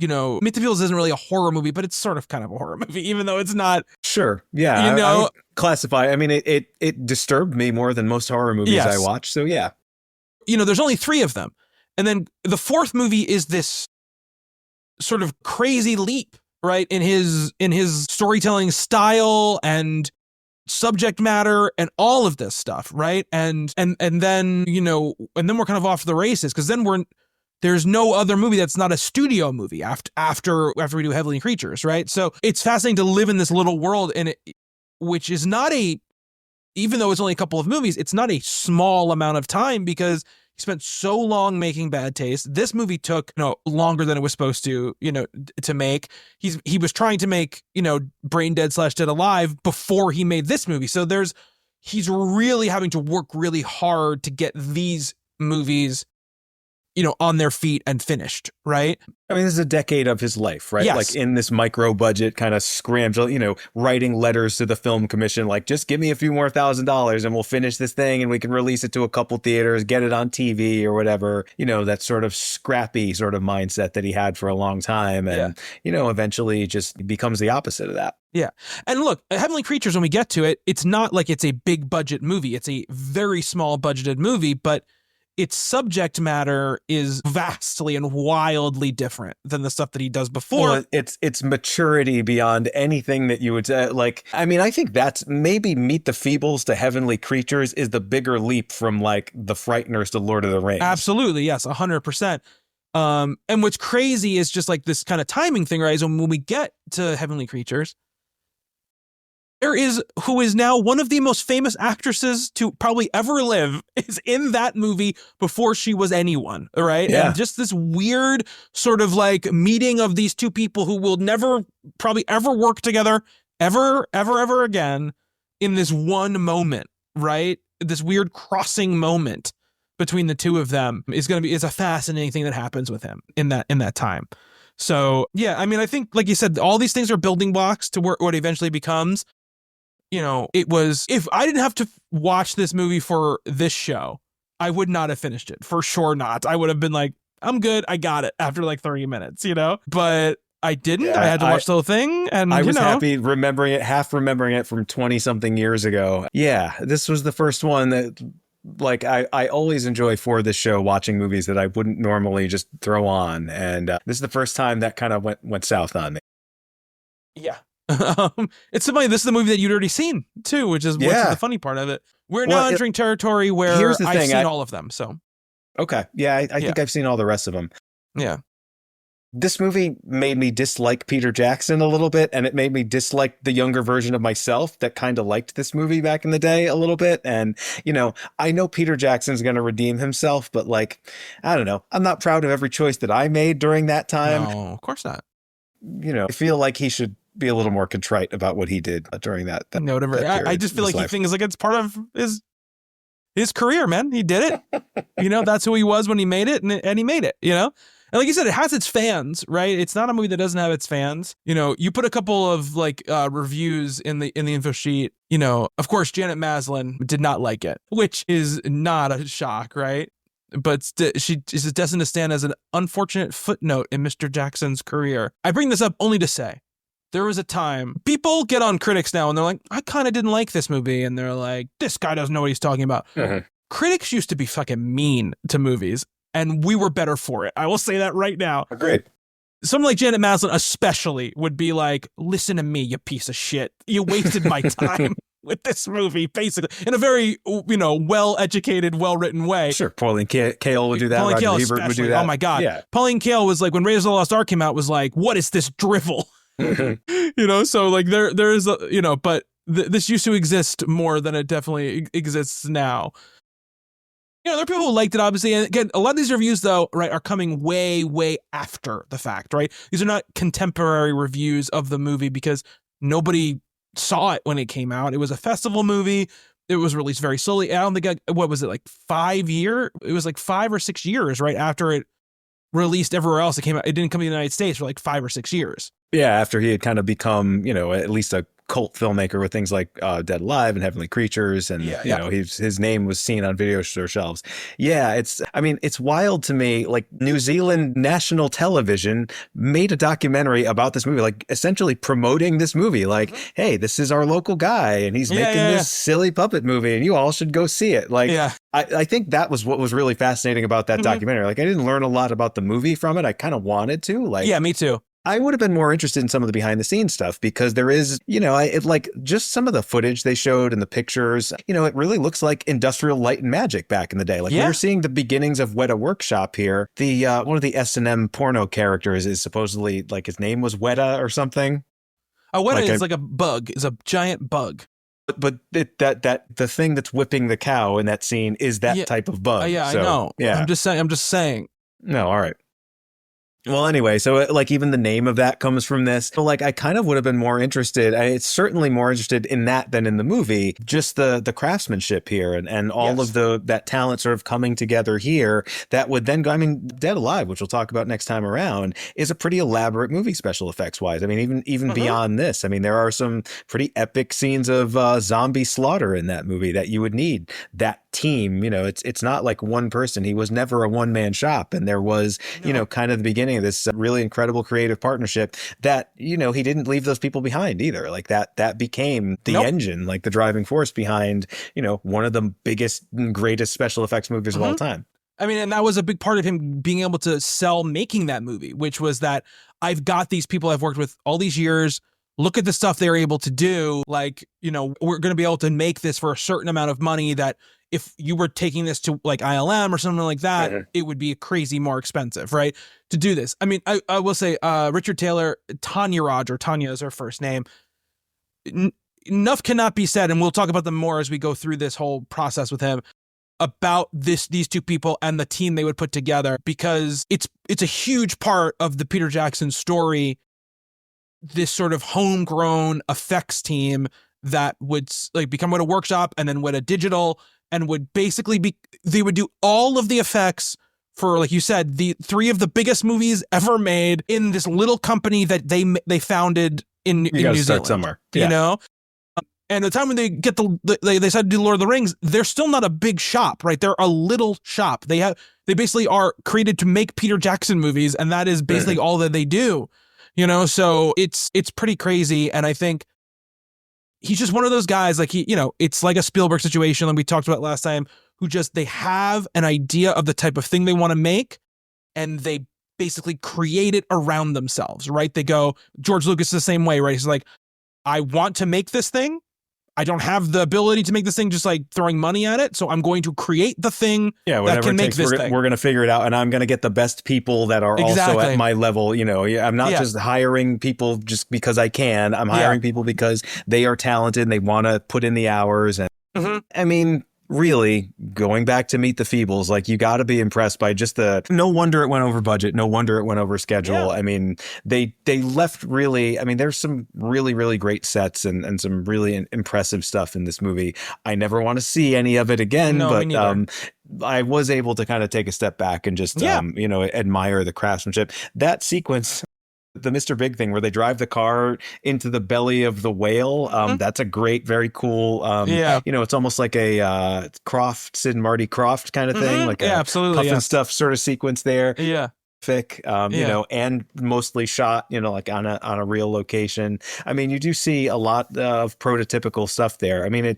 Meet the Feebles isn't really a horror movie, but it's sort of kind of a horror movie, even though it's not. Sure, yeah, I would classify. I mean, it disturbed me more than most horror movies I watch. So yeah, there's only 3 of them, and then the 4th movie is this sort of crazy leap, right, in his storytelling style and subject matter and all of this stuff, right? And then and then we're kind of off the races, because then there's no other movie that's not a studio movie after we do Heavenly Creatures, right? So it's fascinating to live in this little world, and which is not even though it's only a couple of movies, it's not a small amount of time, because he spent so long making Bad Taste. This movie took longer than it was supposed to to make. He was trying to make Brain Dead / Dead Alive before he made this movie. So he's really having to work really hard to get these movies on their feet and finished, right? I mean, this is a decade of his life, right? Yes. Like in this micro budget kind of scramble, writing letters to the film commission, like, just give me a few more $1,000 and we'll finish this thing and we can release it to a couple theaters, get it on TV or whatever, that sort of scrappy sort of mindset that he had for a long time. And, eventually just becomes the opposite of that. Yeah. And look, Heavenly Creatures, when we get to it, it's not like it's a big budget movie. It's a very small budgeted movie, but its subject matter is vastly and wildly different than the stuff that he does before. Well, it's maturity beyond anything that you would like. I mean, I think that's maybe Meet the Feebles to Heavenly Creatures is the bigger leap from like The Frighteners to Lord of the Rings. Absolutely, yes, 100%. And what's crazy is just like this kind of timing thing, right? So when we get to Heavenly Creatures, who is now one of the most famous actresses to probably ever live, is in that movie before she was anyone, right? Yeah. And just this weird sort of like meeting of these two people who will never probably ever work together ever again in this one moment, right? This weird crossing moment between the two of them is a fascinating thing that happens with him in that time. So yeah, I mean, I think like you said, all these things are building blocks to what eventually becomes. If I didn't have to watch this movie for this show, I would not have finished it. For sure not. I would have been like, I'm good. I got it after like 30 minutes, but I didn't. Yeah, I had to watch the whole thing. And I was happy remembering it from 20 something years ago. Yeah. This was the first one that like I always enjoy for this show watching movies that I wouldn't normally just throw on. And this is the first time that kind of went south on me. Yeah. It's funny. This is the movie that you'd already seen too, which is what's the funny part of it. We're now entering territory where I've seen all of them. So, okay, yeah, I think I've seen all the rest of them. Yeah, this movie made me dislike Peter Jackson a little bit, and it made me dislike the younger version of myself that kind of liked this movie back in the day a little bit. And I know Peter Jackson's going to redeem himself, but like, I don't know. I'm not proud of every choice that I made during that time. No, of course not. I feel like he should be a little more contrite about what he did during that. No, I just feel like he thinks like it's part of his career, man. He did it. That's who he was when he made it, and he made it. And like you said, it has its fans, right? It's not a movie that doesn't have its fans. You put a couple of like reviews in the info sheet. Of course, Janet Maslin did not like it, which is not a shock, right? But she is destined to stand as an unfortunate footnote in Mr. Jackson's career. I bring this up only to say, there was a time people get on critics now and they're like, I kind of didn't like this movie. And they're like, this guy doesn't know what he's talking about. Mm-hmm. Critics used to be fucking mean to movies, and we were better for it. I will say that right now. Agreed. Someone like Janet Maslin especially would be like, listen to me, you piece of shit. You wasted my time with this movie, basically, in a very, well-educated, well-written way. Sure, Pauline Kael would do that. Pauline Roger Kael Ebert would do that. Oh my God. Yeah. Pauline Kael was like, when Raiders of the Lost Ark came out, was like, what is this drivel? So like there's but this used to exist more than it definitely exists now. There are people who liked it, obviously. And again, a lot of these reviews, though, right, are coming way, way after the fact, right? These are not contemporary reviews of the movie because nobody saw it when it came out. It was a festival movie. It was released very slowly. I don't think, what was it, like 5 years? It was like 5 or 6 years, right, after it released everywhere else. It came out. It didn't come to the United States for like 5 or 6 years. Yeah, after he had kind of become, at least a cult filmmaker with things like Dead Alive and Heavenly Creatures, and his name was seen on video store shelves. Yeah, it's wild to me. Like, New Zealand national television made a documentary about this movie, like essentially promoting this movie. Like, hey, this is our local guy, and he's making this silly puppet movie, and you all should go see it. Like, I think that was what was really fascinating about that documentary. Like, I didn't learn a lot about the movie from it. I kind of wanted to. Like, yeah, me too. I would have been more interested in some of the behind the scenes stuff because there is, like just some of the footage they showed and the pictures, it really looks like Industrial Light and Magic back in the day. Like, we were seeing the beginnings of Weta Workshop here. The one of the S&M porno characters is supposedly, like, his name was Weta or something. Weta is like a bug, is a giant bug. But that the thing that's whipping the cow in that scene is that type of bug. So, I know. Yeah. I'm just saying. No, all right. Well, anyway, so like even the name of that comes from this. So like I kind of would have been more interested. It's certainly more interested in that than in the movie. Just the craftsmanship here and all of that talent sort of coming together here that would then go. I mean, Dead Alive, which we'll talk about next time around, is a pretty elaborate movie special effects wise. I mean, even beyond this, I mean, there are some pretty epic scenes of zombie slaughter in that movie that you would need that team. It's not like one person. He was never a one-man shop, and there was kind of the beginning of this really incredible creative partnership that he didn't leave those people behind either. Like that became the engine, like the driving force behind one of the biggest and greatest special effects movies of all time. I mean, and that was a big part of him being able to sell making that movie, which was that I've got these people I've worked with all these years. Look at the stuff they're able to do. Like, we're going to be able to make this for a certain amount of money that if you were taking this to like ILM or something like that, it would be crazy more expensive, right? To do this. I mean, I will say Richard Taylor, Tanya is her first name. Enough cannot be said, and we'll talk about them more as we go through this whole process with him, about these two people and the team they would put together, because it's a huge part of the Peter Jackson story. This sort of homegrown effects team that would like become Weta Workshop and then Weta Digital, and would basically they would do all of the effects for, like you said, the 3 of the biggest movies ever made in this little company that they founded in New Zealand. Start somewhere, And the time when they get they decided to do Lord of the Rings, they're still not a big shop, right? They're a little shop. They basically are created to make Peter Jackson movies, and that is basically all that they do. So it's pretty crazy, and I think he's just one of those guys, like it's like a Spielberg situation like we talked about last time, who they have an idea of the type of thing they want to make, and they basically create it around themselves, right? They go, George Lucas is the same way, right? He's like, I want to make this thing. I don't have the ability to make this thing just like throwing money at it. So I'm going to create the thing that can make this thing. We're going to figure it out, and I'm going to get the best people that are also at my level. I'm not just hiring people just because I can. I'm hiring people because they are talented and they want to put in the hours. And I mean, really, going back to Meet the Feebles, like, you got to be impressed by just no wonder it went over budget. No wonder it went over schedule. Yeah. I mean, they left really, there's some really, really great sets and some really impressive stuff in this movie. I never want to see any of it again, but I was able to kind of take a step back and just, admire the craftsmanship. That sequence, the Mr. Big thing where they drive the car into the belly of the whale. That's a great, very cool, it's almost like a Sid and Marty Krofft kind of thing, like absolutely, Puff and Stuff sort of sequence there. Yeah. And mostly shot, like on a real location. I mean, you do see a lot of prototypical stuff there. I mean,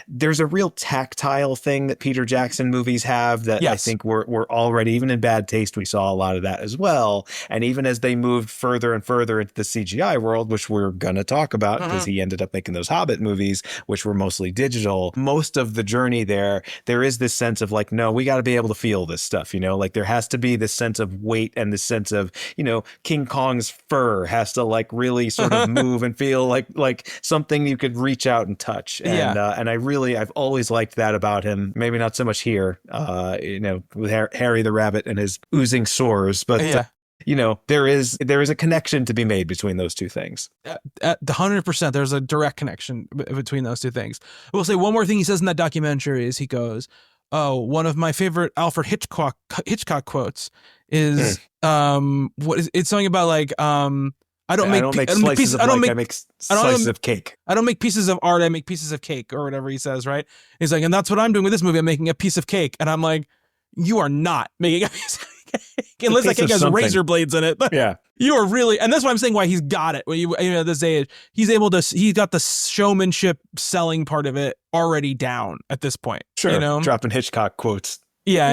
there's a real tactile thing that Peter Jackson movies have that I think we're already, even in Bad Taste, we saw a lot of that as well. And even as they moved further and further into the CGI world, which we're going to talk about because he ended up making those Hobbit movies, which were mostly digital, most of the journey there is this sense of like, no, we got to be able to feel this stuff, like there has to be this sense of weight and the sense of, King Kong's fur has to like really sort of move and feel like something you could reach out and touch. And and I've always liked that about him. Maybe not so much here, with Harry the Rabbit and his oozing sores, but there is a connection to be made between those two things. 100%, there's a direct connection between those two things. I will say one more thing he says in that documentary is he goes, "Oh, one of my favorite Alfred Hitchcock quotes is it's something about like I don't make slices of cake. I don't make pieces of art. I make pieces of cake," or whatever he says, right? He's like, and that's what I'm doing with this movie. I'm making a piece of cake, and I'm like, you are not making a piece of cake unless that cake has razor blades in it. Yeah, you are really, and that's why I'm saying why he's got it. When at this age, he's got the showmanship selling part of it already down at this point. Sure, dropping Hitchcock quotes. Yeah,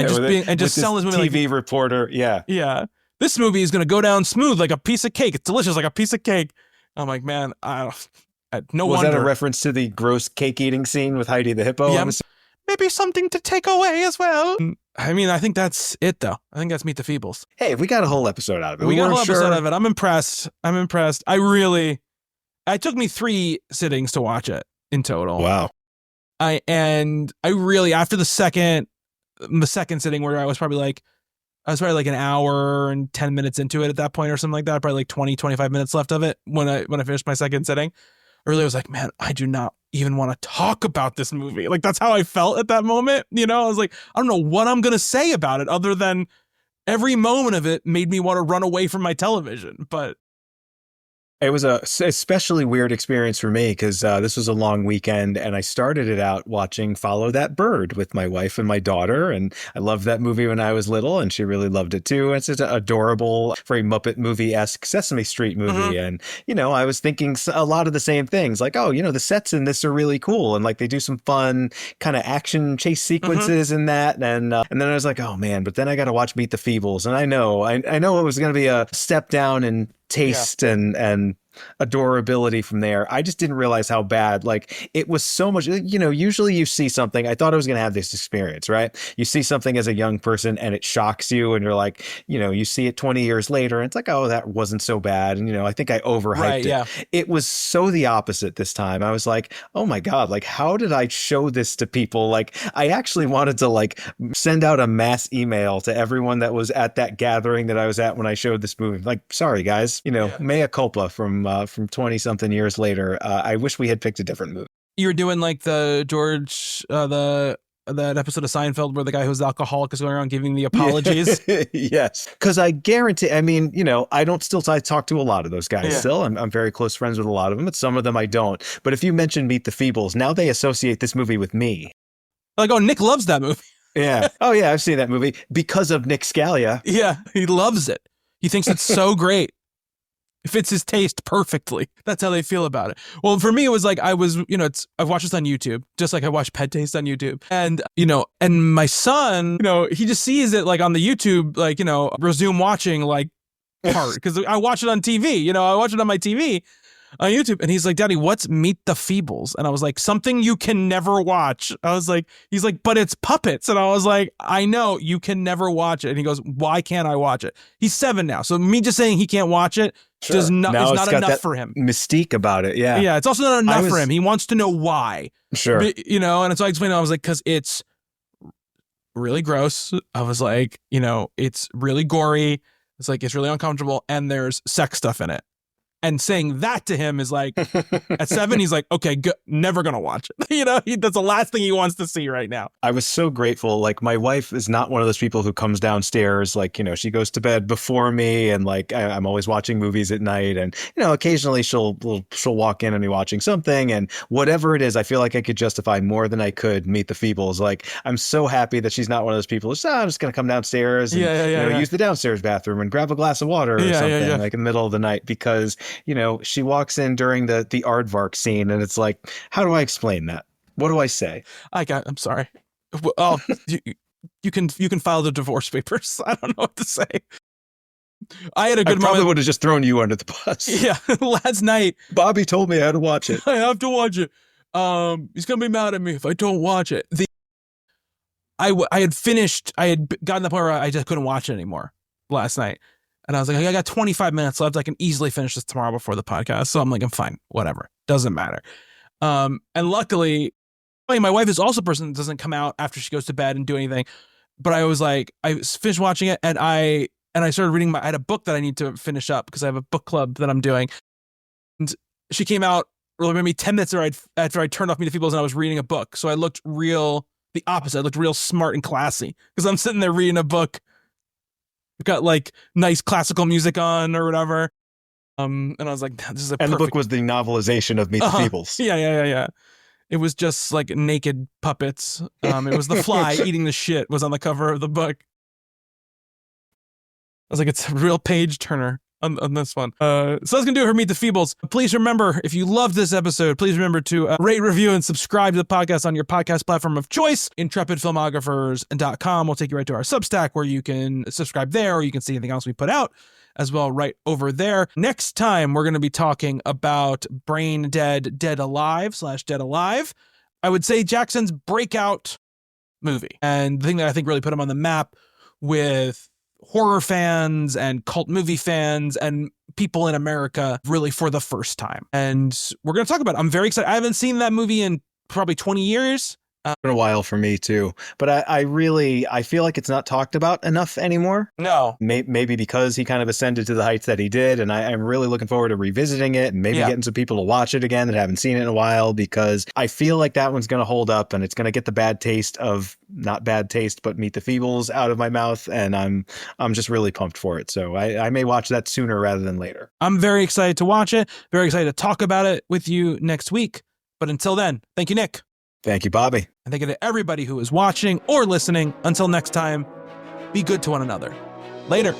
and just selling this movie TV like reporter. Yeah. This movie is going to go down smooth like a piece of cake. It's delicious like a piece of cake. I'm like, man, no wonder. Was that a reference to the gross cake eating scene with Heidi the hippo? Yeah, maybe something to take away as well. I mean, I think that's it, though. I think that's Meet the Feebles. Hey, we got a whole episode out of it. We got a whole episode out of it. I'm impressed. It took me 3 sittings to watch it in total. Wow. I really, after the second sitting where I was probably like an hour and 10 minutes into it at that point or something like that. Probably like 20, 25 minutes left of it when I finished my second sitting. I really was like, man, I do not even want to talk about this movie. Like, that's how I felt at that moment. I was like, I don't know what I'm going to say about it other than every moment of it made me want to run away from my television. But it was a especially weird experience for me because this was a long weekend, and I started it out watching Follow That Bird with my wife and my daughter, and I loved that movie when I was little, and she really loved it too. It's an adorable, very Muppet movie-esque Sesame Street movie, and I was thinking a lot of the same things, like, oh, the sets in this are really cool, and like they do some fun kind of action chase sequences in that, and then I was like, oh man, but then I got to watch Meet the Feebles, and I know it was going to be a step down in taste and adorability from there. I just didn't realize how bad, like, it was so much. Usually you see something, I thought I was going to have this experience, right? You see something as a young person and it shocks you, and you're like, you see it 20 years later and it's like, oh, that wasn't so bad. And I think I overhyped it. Yeah. It was so the opposite this time. I was like, oh my God, like, how did I show this to people? Like, I actually wanted to like send out a mass email to everyone that was at that gathering that I was at when I showed this movie. Like, sorry guys, mea culpa from 20 something years later. I wish we had picked a different movie. You're doing like the George, that episode of Seinfeld where the guy who's alcoholic is going around giving the apologies. Yes. Because I guarantee, I don't still talk to a lot of those guys still. I'm very close friends with a lot of them, but some of them I don't. But if you mention Meet the Feebles, now they associate this movie with me. Like, oh, Nick loves that movie. Yeah. Oh yeah, I've seen that movie because of Nick Scalia. Yeah, he loves it. He thinks it's so great. It fits his taste perfectly. That's how they feel about it. Well, for me, it was like I've watched this on YouTube, just like I watched Pet Taste on YouTube. And, and my son, he just sees it like on the YouTube, like, resume watching like part. Because I watch it on TV, I watch it on my TV on YouTube. And he's like, Daddy, what's Meet the Feebles? And I was like, something you can never watch. I was like, he's like, but it's puppets. And I was like, I know you can never watch it. And he goes, why can't I watch it? He's 7 now. So me just saying he can't watch it is not enough for him. Mystique about it. Yeah. Yeah. It's also not enough for him. He wants to know why. Sure. And so I explained, I was like, cause it's really gross. I was like, it's really gory. It's like, it's really uncomfortable. And there's sex stuff in it. And saying that to him is like, at 7, he's like, okay, good, never going to watch it. That's the last thing he wants to see right now. I was so grateful. Like, my wife is not one of those people who comes downstairs. Like, she goes to bed before me, and like, I'm always watching movies at night. And, occasionally she'll walk in and be watching something, and whatever it is, I feel like I could justify more than I could Meet the Feebles. Like, I'm so happy that she's not one of those people who's, I'm just going to come downstairs and use the downstairs bathroom and grab a glass of water or something like in the middle of the night, because she walks in during the aardvark scene, and it's like, how do I explain that? What do I say? I'm sorry. Well, you can file the divorce papers. I don't know what to say. I had a good moment. I probably would have just thrown you under the bus. Yeah. Last night, Bobby told me I had to watch it. I have to watch it. He's going to be mad at me if I don't watch it. I had gotten the point where I just couldn't watch it anymore last night. And I was like, I got 25 minutes left. I can easily finish this tomorrow before the podcast. So I'm like, I'm fine, whatever, doesn't matter. And luckily, my wife is also a person that doesn't come out after she goes to bed and do anything. But I was like, I finished watching it, and I started reading I had a book that I need to finish up because I have a book club that I'm doing. And she came out maybe 10 minutes after I turned off Meet the Feebles, and I was reading a book. So I looked the opposite. I looked real smart and classy because I'm sitting there reading a book. I've got like nice classical music on or whatever. And I was like, this is And the book was the novelization of Meet the Feebles. Yeah. It was just like naked puppets. It was the fly eating the shit was on the cover of the book. I was like, it's a real page turner on this one. So that's going to do it for Meet the Feebles. Please remember, if you loved this episode, please remember to rate, review, and subscribe to the podcast on your podcast platform of choice. IntrepidFilmographers.com will take you right to our Substack where you can subscribe there, or you can see anything else we put out as well right over there. Next time, we're going to be talking about Brain Dead, Dead Alive / Dead Alive. I would say Jackson's breakout movie. And the thing that I think really put him on the map with horror fans and cult movie fans and people in America really for the first time. And we're going to talk about it. I'm very excited. I haven't seen that movie in probably 20 years. It's been a while for me too, but I feel like it's not talked about enough anymore. No. Maybe because he kind of ascended to the heights that he did, and I'm really looking forward to revisiting it and maybe getting some people to watch it again that haven't seen it in a while, because I feel like that one's going to hold up and it's going to get the bad taste of, not bad taste, but Meet the Feebles out of my mouth, and I'm just really pumped for it. So I may watch that sooner rather than later. I'm very excited to watch it, very excited to talk about it with you next week. But until then, thank you, Nick. Thank you, Bobby. And thank you to everybody who is watching or listening. Until next time, be good to one another. Later.